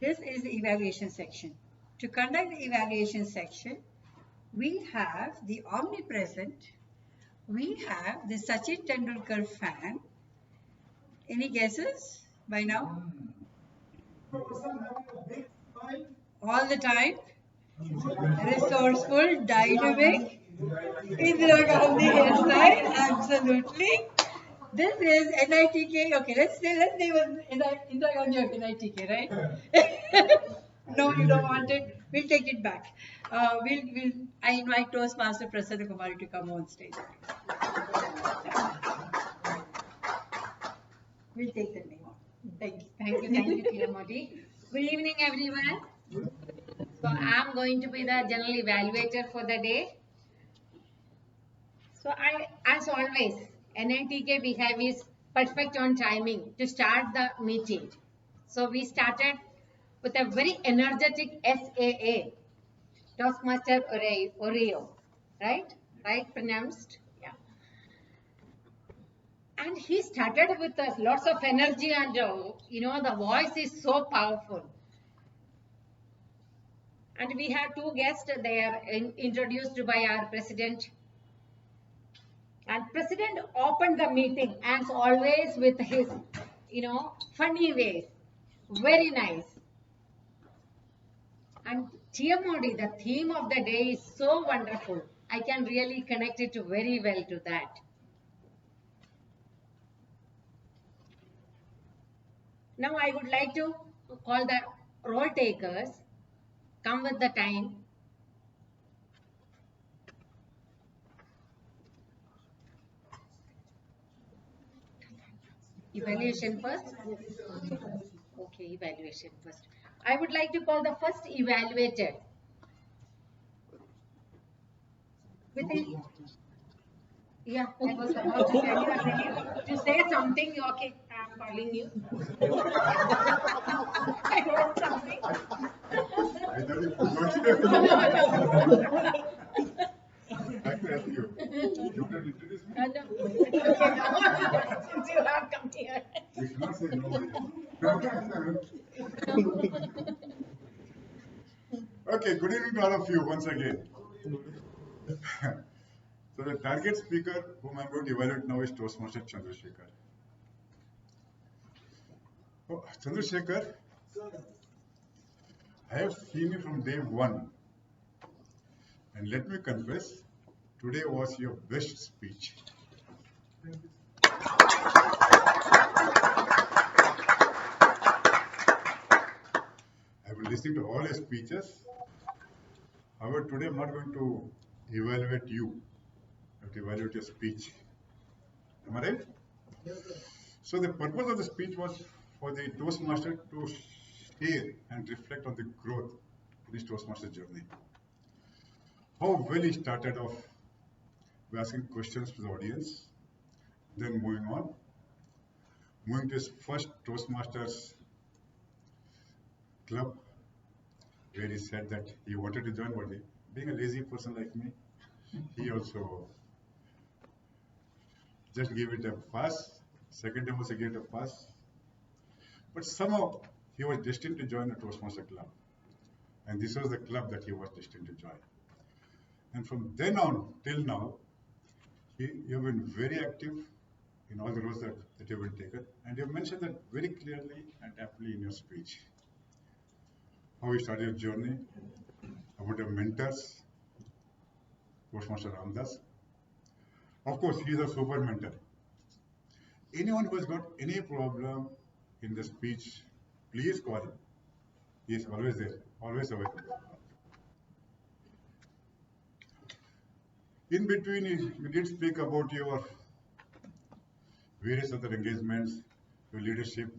This is the evaluation section. To conduct the evaluation section, we have the omnipresent. We have the Sachin Tendulkar fan. Any guesses by now? All the time. Resourceful, dynamic. Indira Gandhi hairstyle, absolutely. This is NITK. Okay, let's name it Indira Gandhi of NITK, right? No, you don't want it. We'll take it back. I invite Toastmaster Prasanna Kumari to come on stage. We'll take the name. Thank you, Tia Modi. Good evening, everyone. So I'm going to be the general evaluator for the day. So as always, NITK Behave is perfect on timing to start the meeting. So we started with a very energetic SAA, Toastmaster Oreo, right? Right pronounced? Yeah. And he started with lots of energy and, the voice is so powerful. And we have two guests. They are introduced by our president. And president opened the meeting as always with his, funny ways. Very nice. And Tia Modi, the theme of the day is so wonderful. I can really connect it very well to that. Now I would like to call the roll takers. Come with the time. Evaluation first. Okay, evaluation first. I would like to call the first evaluator. Yeah, I was about to tell you to say something. Okay, I'm calling you. I wrote something. I can ask you. You want to introduce me? Since you have come here. You should not say no. Okay, good evening to all of you once again. So the target speaker whom I'm going to evaluate now is Toastmaster Chandrasekhar. Oh, Chandrasekhar, I have seen you from day one, and let me confess, today was your best speech. I've been listening to all your speeches. However, today I'm not going to evaluate you. I have to evaluate your speech. Am I right? So the purpose of the speech was for the Toastmaster to share and reflect on the growth in his Toastmaster journey. How well he started off by asking questions to the audience, then moving to his first Toastmasters club, where he said that he wanted to join, but being a lazy person like me, he also just gave it a pass. Second time also gave it a pass. But somehow he was destined to join the Toastmaster club. And this was the club that he was destined to join. And from then on till now, you have been very active in all the roles that you have been taken. And you have mentioned that very clearly and aptly in your speech. How you started your journey, about your mentors, Toastmaster Ramdas. Of course, he is a super mentor. Anyone who has got any problem in the speech, please call him. He is always there, always available. In between, you did speak about your various other engagements, your leadership,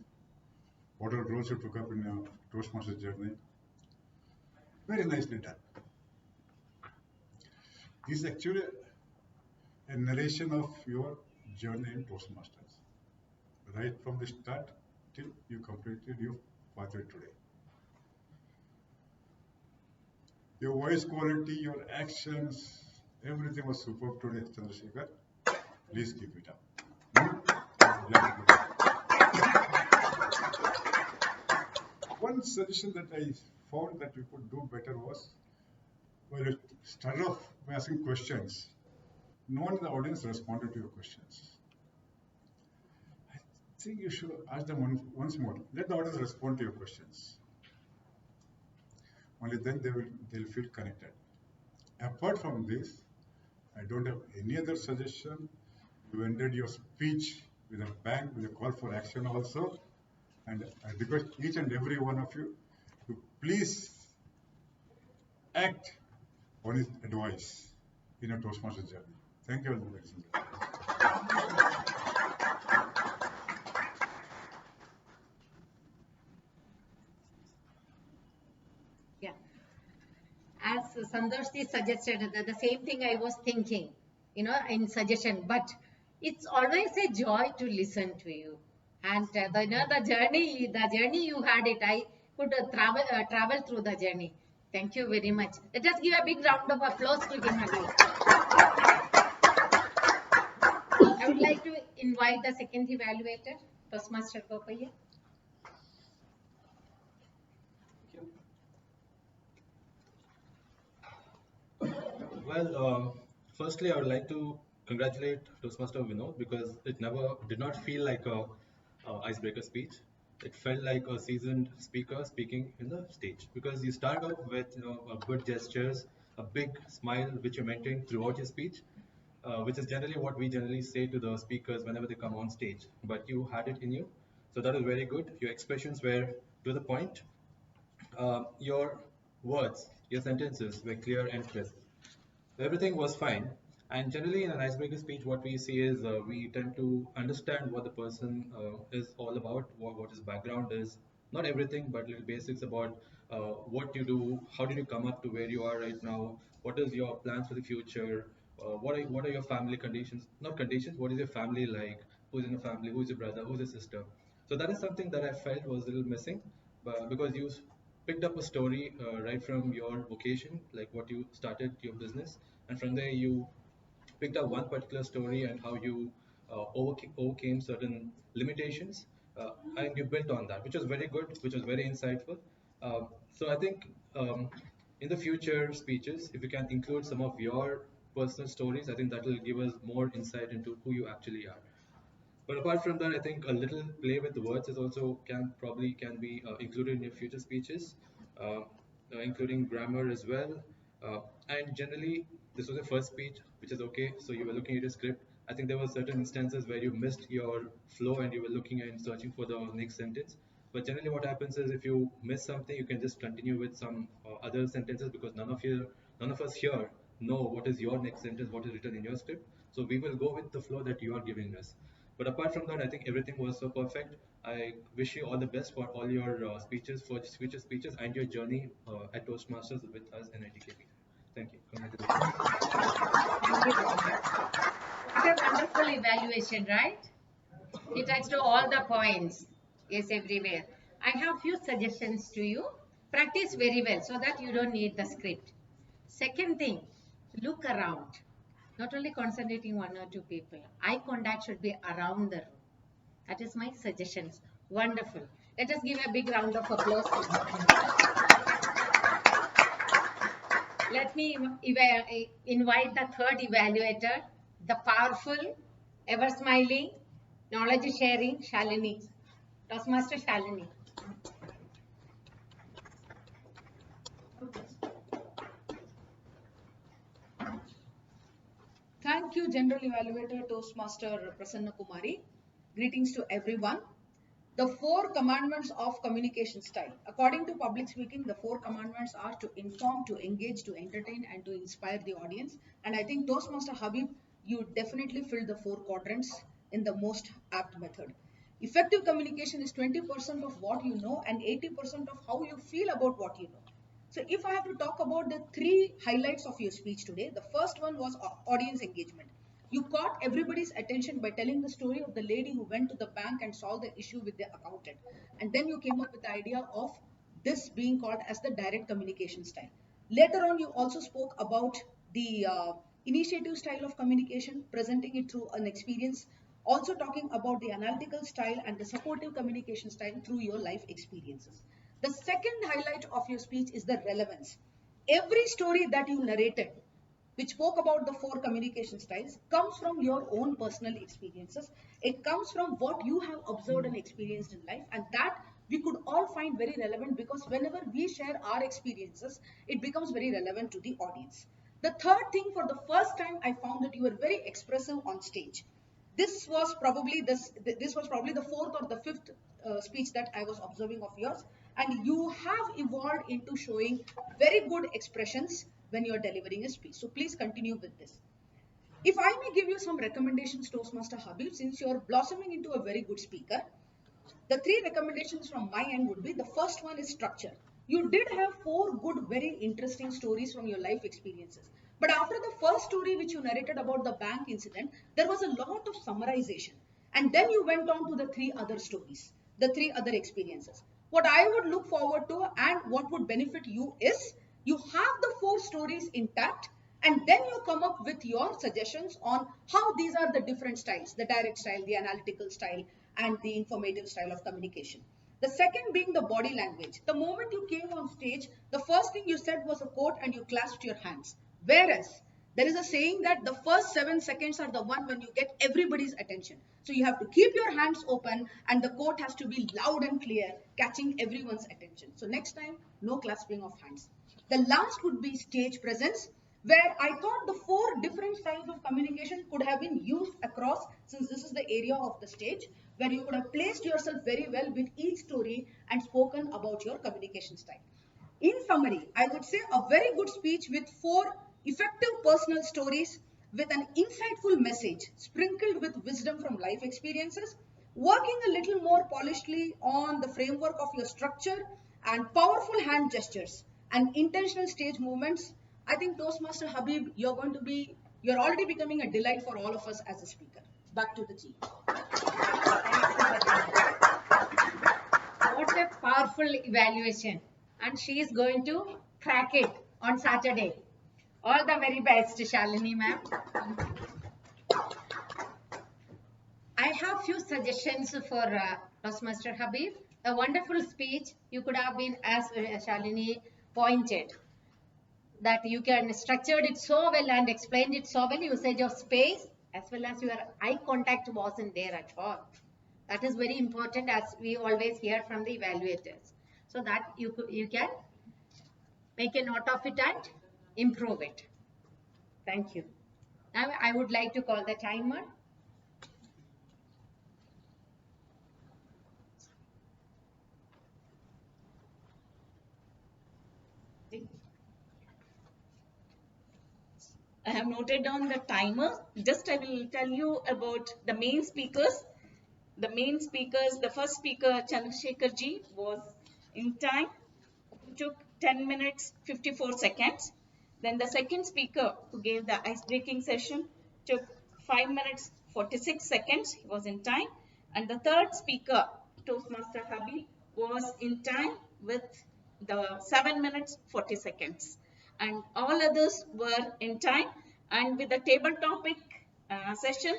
what are roles you took up in your Toastmaster journey. Very nicely done. This is actually a narration of your journey in Toastmasters, right from the start till you completed your pathway today. Your voice quality, your actions, everything was superb today, Chandrasekhar. Please keep it up. One suggestion that I found that we could do better was, well, it started off by asking questions. No one in the audience responded to your questions. I think you should ask them once more. Let the audience respond to your questions. Only then they'll feel connected. Apart from this, I don't have any other suggestion. You ended your speech with a bang, with a call for action also. And I request each and every one of you to please act on his advice in a Toastmaster journey. Thank you, ladies and gentlemen. Yeah. As Santoshji suggested, the same thing I was thinking, in suggestion, but it's always a joy to listen to you. And the journey you had it, I could travel through the journey. Thank you very much. Let us give a big round of applause to him again. I would like to invite the second evaluator, Toastmaster Gopaya. Well, firstly, I would like to congratulate Toastmaster Vinod because it never did not feel like a icebreaker speech. It felt like a seasoned speaker speaking in the stage because you start off with good gestures, a big smile which you're maintaining throughout your speech, which is generally what we generally say to the speakers whenever they come on stage. But you had it in you, so that was very good. Your expressions were to the point. Your words, your sentences were clear and crisp. Everything was fine. And generally, in an icebreaker speech, what we see is we tend to understand what the person is all about, what his background is. Not everything, but little basics about what you do, how did you come up to where you are right now, what is your plans for the future, what are your family conditions, not conditions, what is your family like, who's in the family, who's your brother, who's your sister. So that is something that I felt was a little missing, but because you picked up a story right from your vocation, like what you started your business, and from there you picked up one particular story and how you overcame certain limitations, and you built on that, which was very good, which was very insightful. So I think in the future speeches, if you can include some of your personal stories, I think that will give us more insight into who you actually are. But apart from that, I think a little play with the words is also can be included in your future speeches, uh, including grammar as well. And generally, this was the first speech, which is okay. So you were looking at a script. I think there were certain instances where you missed your flow and you were looking and searching for the next sentence. But generally, what happens is if you miss something, you can just continue with some other sentences because none of us here know what is your next sentence, what is written in your script. So we will go with the flow that you are giving us. But apart from that, I think everything was so perfect. I wish you all the best for all your speeches, for future speeches, and your journey at Toastmasters with us in NITK. Thank you. Congratulations. Thank you very much. What a wonderful evaluation, right? It touched all the points. Yes, everywhere. I have few suggestions to you. Practice very well so that you don't need the script. Second thing, look around. Not only concentrating one or two people. Eye contact should be around the room. That is my suggestions. Wonderful. Let us give a big round of applause. Let me invite the third evaluator, the powerful, ever smiling, knowledge sharing, Shalini. Toastmaster Shalini. Thank you, General Evaluator Toastmaster Prasanna Kumari. Greetings to everyone. The 4 commandments of communication style. According to public speaking, the 4 commandments are to inform, to engage, to entertain, and to inspire the audience. And I think Toastmaster Habib, you definitely filled the 4 quadrants in the most apt method. Effective communication is 20% of what you know and 80% of how you feel about what you know. So if I have to talk about the 3 highlights of your speech today, the first one was audience engagement. You caught everybody's attention by telling the story of the lady who went to the bank and solved the issue with the accountant. And then you came up with the idea of this being called as the direct communication style. Later on, you also spoke about the initiative style of communication, presenting it through an experience, also talking about the analytical style and the supportive communication style through your life experiences. The second highlight of your speech is the relevance. Every story that you narrated, which spoke about the 4 communication styles, comes from your own personal experiences. It comes from what you have observed and experienced in life, and that we could all find very relevant because whenever we share our experiences, it becomes very relevant to the audience. The third thing, for the first time, I found that you were very expressive on stage. This was probably the 4th or the 5th speech that I was observing of yours, and you have evolved into showing very good expressions when you are delivering a speech. So please continue with this. If I may give you some recommendations, Toastmaster Habib, since you are blossoming into a very good speaker, the 3 recommendations from my end would be, the first one is structure. You did have 4 good, very interesting stories from your life experiences. But after the first story which you narrated about the bank incident, there was a lot of summarization. And then you went on to the 3 other stories, the 3 other experiences. What I would look forward to and what would benefit you is, you have the 4 stories intact, and then you come up with your suggestions on how these are the different styles, the direct style, the analytical style, and the informative style of communication. The second being the body language. The moment you came on stage, the first thing you said was a quote and you clasped your hands. Whereas there is a saying that the first 7 seconds are the one when you get everybody's attention. So you have to keep your hands open and the quote has to be loud and clear, catching everyone's attention. So next time, no clasping of hands. The last would be stage presence, where I thought the 4 different styles of communication could have been used across, since this is the area of the stage, where you could have placed yourself very well with each story and spoken about your communication style. In summary, I would say a very good speech with 4 effective personal stories with an insightful message sprinkled with wisdom from life experiences, working a little more polishedly on the framework of your structure and powerful hand gestures and intentional stage movements. I think Toastmaster Habib, you're already becoming a delight for all of us as a speaker. Back to the chief. What a powerful evaluation. And she is going to crack it on Saturday. All the very best, Shalini ma'am. I have few suggestions for Toastmaster Habib. A wonderful speech. You could have been, as Shalini pointed, that you can structured it so well and explained it so well. Usage of space as well as your eye contact wasn't there at all. That is very important, as we always hear from the evaluators. So that you can make a note of it and improve it. Thank you. Now I would like to call the timer. I have noted down the timer. Just I will tell you about the main speakers. The main speakers, the first speaker, Chandrasekhar ji, was in time, took 10 minutes, 54 seconds. Then the second speaker who gave the ice-breaking session took 5 minutes, 46 seconds. He was in time. And the third speaker, Toastmaster Habib, was in time with the 7 minutes, 40 seconds. And all others were in time. And with the table topic session,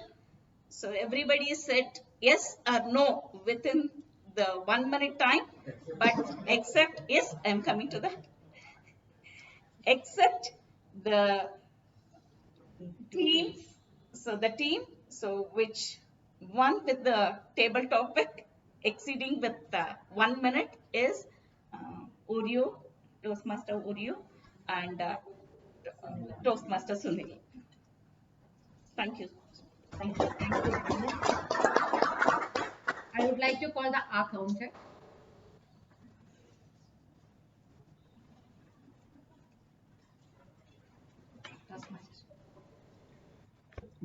so everybody said yes or no within the 1 minute time, but except, yes, I am coming to that, except the team, which one with the table topic exceeding with 1 minute is Oreo, Toastmaster Oreo, and Toastmaster Sunil. Thank you. Thank you. Thank you. I would like to call the R counter.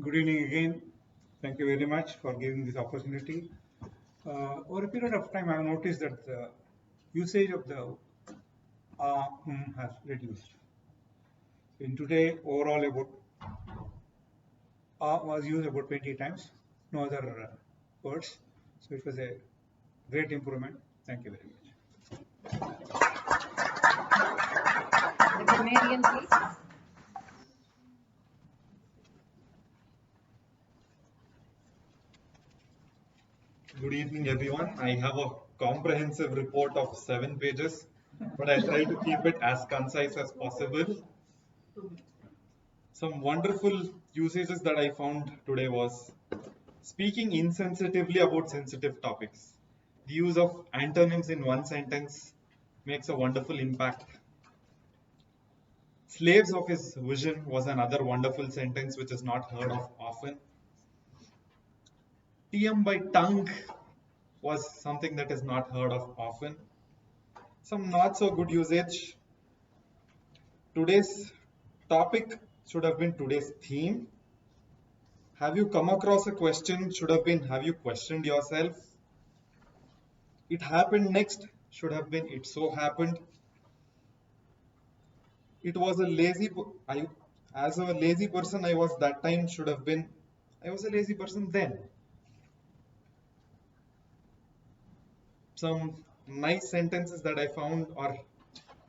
Good evening again. Thank you very much for giving this opportunity. Over a period of time, I have noticed that the usage of the has reduced. In today, overall, about was used about 20 times, no other words. So it was a great improvement. Thank you very much. Veterinarian, please. Good evening, everyone. I have a comprehensive report of 7 pages, but I'll try to keep it as concise as possible. Some wonderful usages that I found today was speaking insensitively about sensitive topics. The use of antonyms in one sentence makes a wonderful impact. Slaves of his vision was another wonderful sentence which is not heard of often. TM by tongue was something that is not heard of often. Some not so good usage. Today's topic should have been today's theme. Have you come across a question should have been, have you questioned yourself? It happened next should have been, it so happened. It was a lazy, as a lazy person I was that time should have been, I was a lazy person then. Some nice sentences that I found, or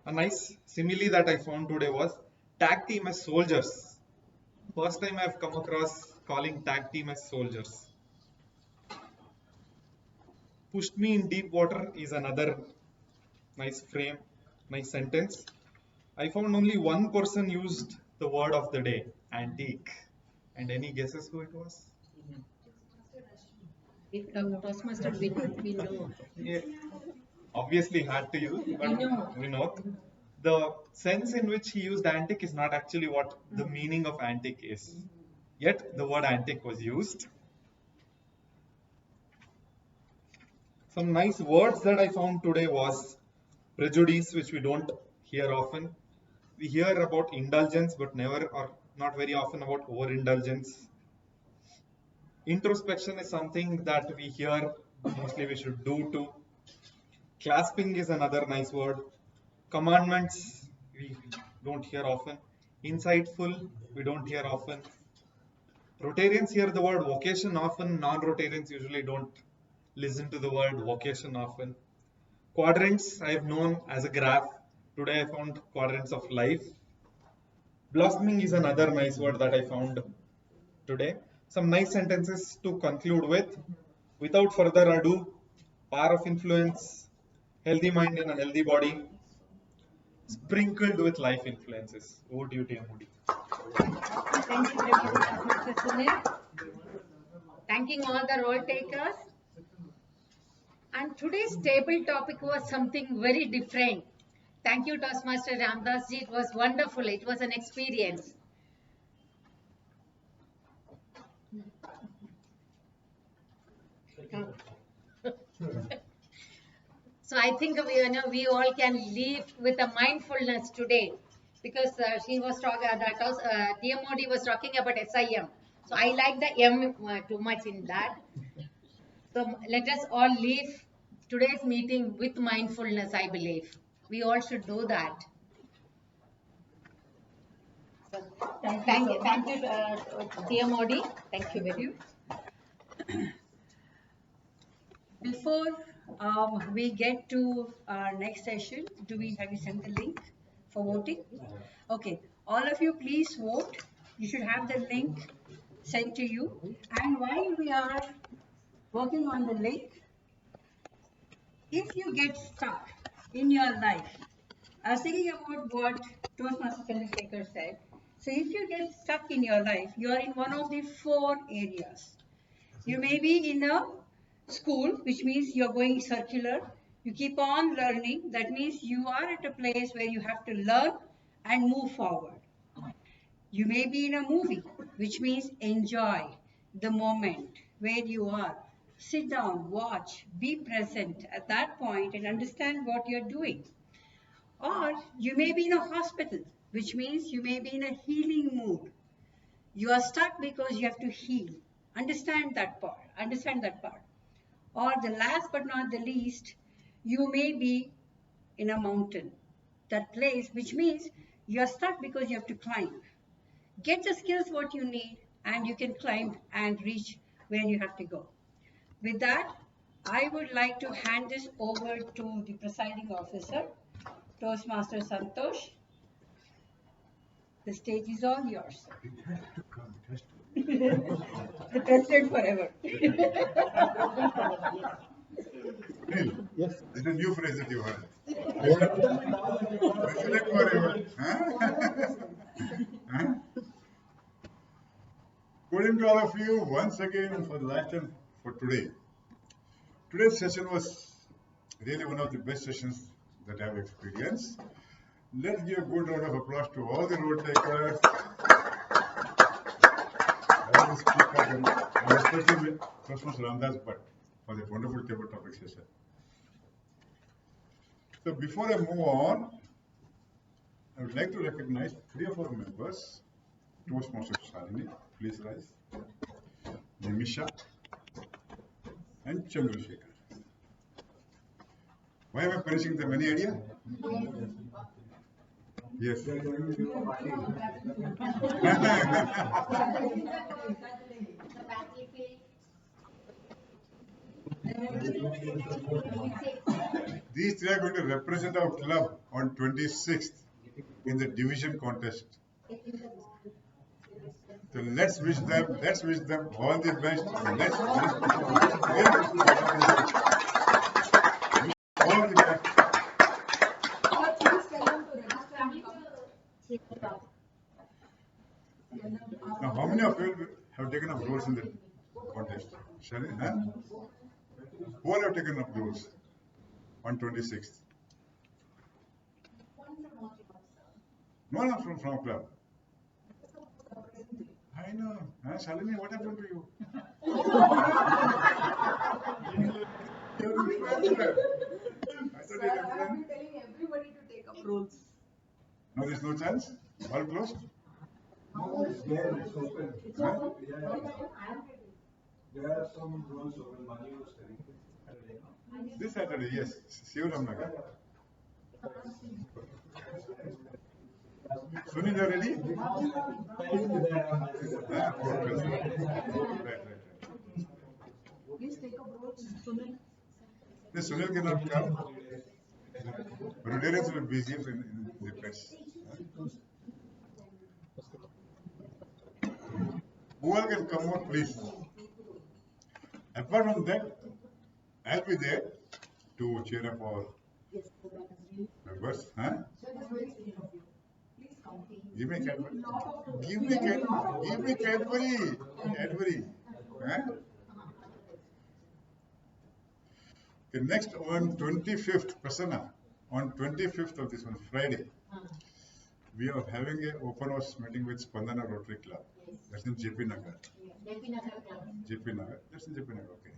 a nice simile that I found today was tag team as soldiers. First time I've come across calling tag team as soldiers. Pushed me in deep water is another nice frame, nice sentence. I found only one person used the word of the day, antique. And any guesses who it was? Toastmaster, we know. Yeah. Obviously had to use, but we know. The sense in which he used antique is not actually what the meaning of antique is. Yet the word antique was used. Some nice words that I found today was prejudice, which we don't hear often. We hear about indulgence, but never or not very often about overindulgence. Introspection is something that we hear, mostly we should do too. Clasping is another nice word. Commandments, we don't hear often. Insightful, we don't hear often. Rotarians hear the word vocation often. Non-Rotarians usually don't listen to the word vocation often. Quadrants, I have known as a graph. Today I found quadrants of life. Blossoming is another nice word that I found today. Some nice sentences to conclude with. Without further ado, power of influence, healthy mind and a healthy body. sprinkled with life influences. Over to you, dear Moody. Thank you very much, Mr. Sunil. Thanking all the role takers. And today's table topic was something very different. Thank you, Toastmaster Ramdas ji. It was wonderful. It was an experience. So I think we all can live with a mindfulness today, because she was talking, TMOD was talking about SIM. So I like the M too much in that. So let us all leave today's meeting with mindfulness, I believe. We all should do that. Thank you, TMOD. Thank you very much. Before we get to our next session, have you sent the link for voting? Okay, all of you please vote. You should have the link sent to you. And while we are working on the link, if you get stuck in your life, I was thinking about what Toastmaster Chandrasekhar said. So if you get stuck in your life, you are in one of the 4 areas. You may be in a school, which means you're going circular. You keep on learning. That means you are at a place where you have to learn and move forward. You may be in a movie, which means enjoy the moment where you are. Sit down, watch, be present at that point and understand what you're doing. Or you may be in a hospital, which means you may be in a healing mood. You are stuck because you have to heal. Understand that part. Or the last but not the least, you may be in a mountain, that place, which means you are stuck because you have to climb. Get the skills what you need and you can climb and reach where you have to go. With that, I would like to hand this over to the presiding officer, Toastmaster Santosh. The stage is all yours. Tested forever. Yes. It's a new phrase that you heard. Tested forever. Huh? Good evening to all of you once again and for the last time for today. Today's session was really one of the best sessions that I've experienced. Let's give a good round of applause to all the road takers, all the speakers, and especially with Toastmaster Ramdas Bhatt for the wonderful table topic session. So before I move on, I would like to recognize 3 of our members. Toastmaster Shalini, please rise. Nimisha and Chandrasekhar. Why am I punishing them? Any idea? Yes. These 3 are going to represent our club on 26th in the division contest. So let's wish them all the best. Let's all the best. Now, how many of you have taken up roles in the contest? Shalini, huh? Who all have taken up roles on 26th? No, from our club. I know. Shalini, what happened to you? Sir, I have been telling everybody to take up roles. No, there's no chance? All closed? No, it's there, it's open. It's open? Yeah. There are some roles open. Mani was telling. This Saturday, yes. Sivaramnagar. Sunil, you are ready? Right. Please take up roles, Sunil. Yes, Sunil cannot come. Rotarians will be busy in the press. Who all can come out, please? Apart from that, I'll be there to cheer up our Members, huh? Give me Cadbury. Give me Cadbury. Cadbury. Huh? Okay, next on 25th, Prasanna, on 25th of this month, Friday, we are having an open house meeting with Spandana Rotary Club. That's in JP Nagar. JP Nagar. That's in JP Nagar. Okay.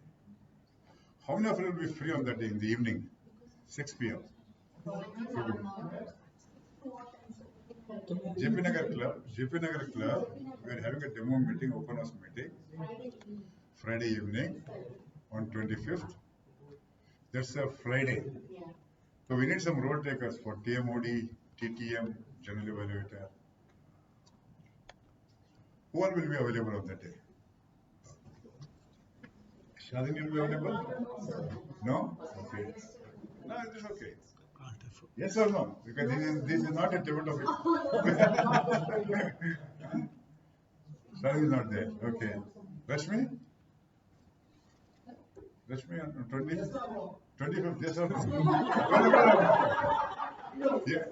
How many of you will be free on that day in the evening? 6 p.m. JP Nagar Club, we are having a demo meeting, open house meeting, Friday evening on 25th. That's a Friday. So we need some road takers for TMOD, TTM, General Evaluator. Who all will be available on that day? Shadini will be available? No? Okay. No, it is okay. Yes or no? Because this is not a table topic. Shadini is not there. Okay. Rashmi? Rashmi on 25th, yes or no? Yeah.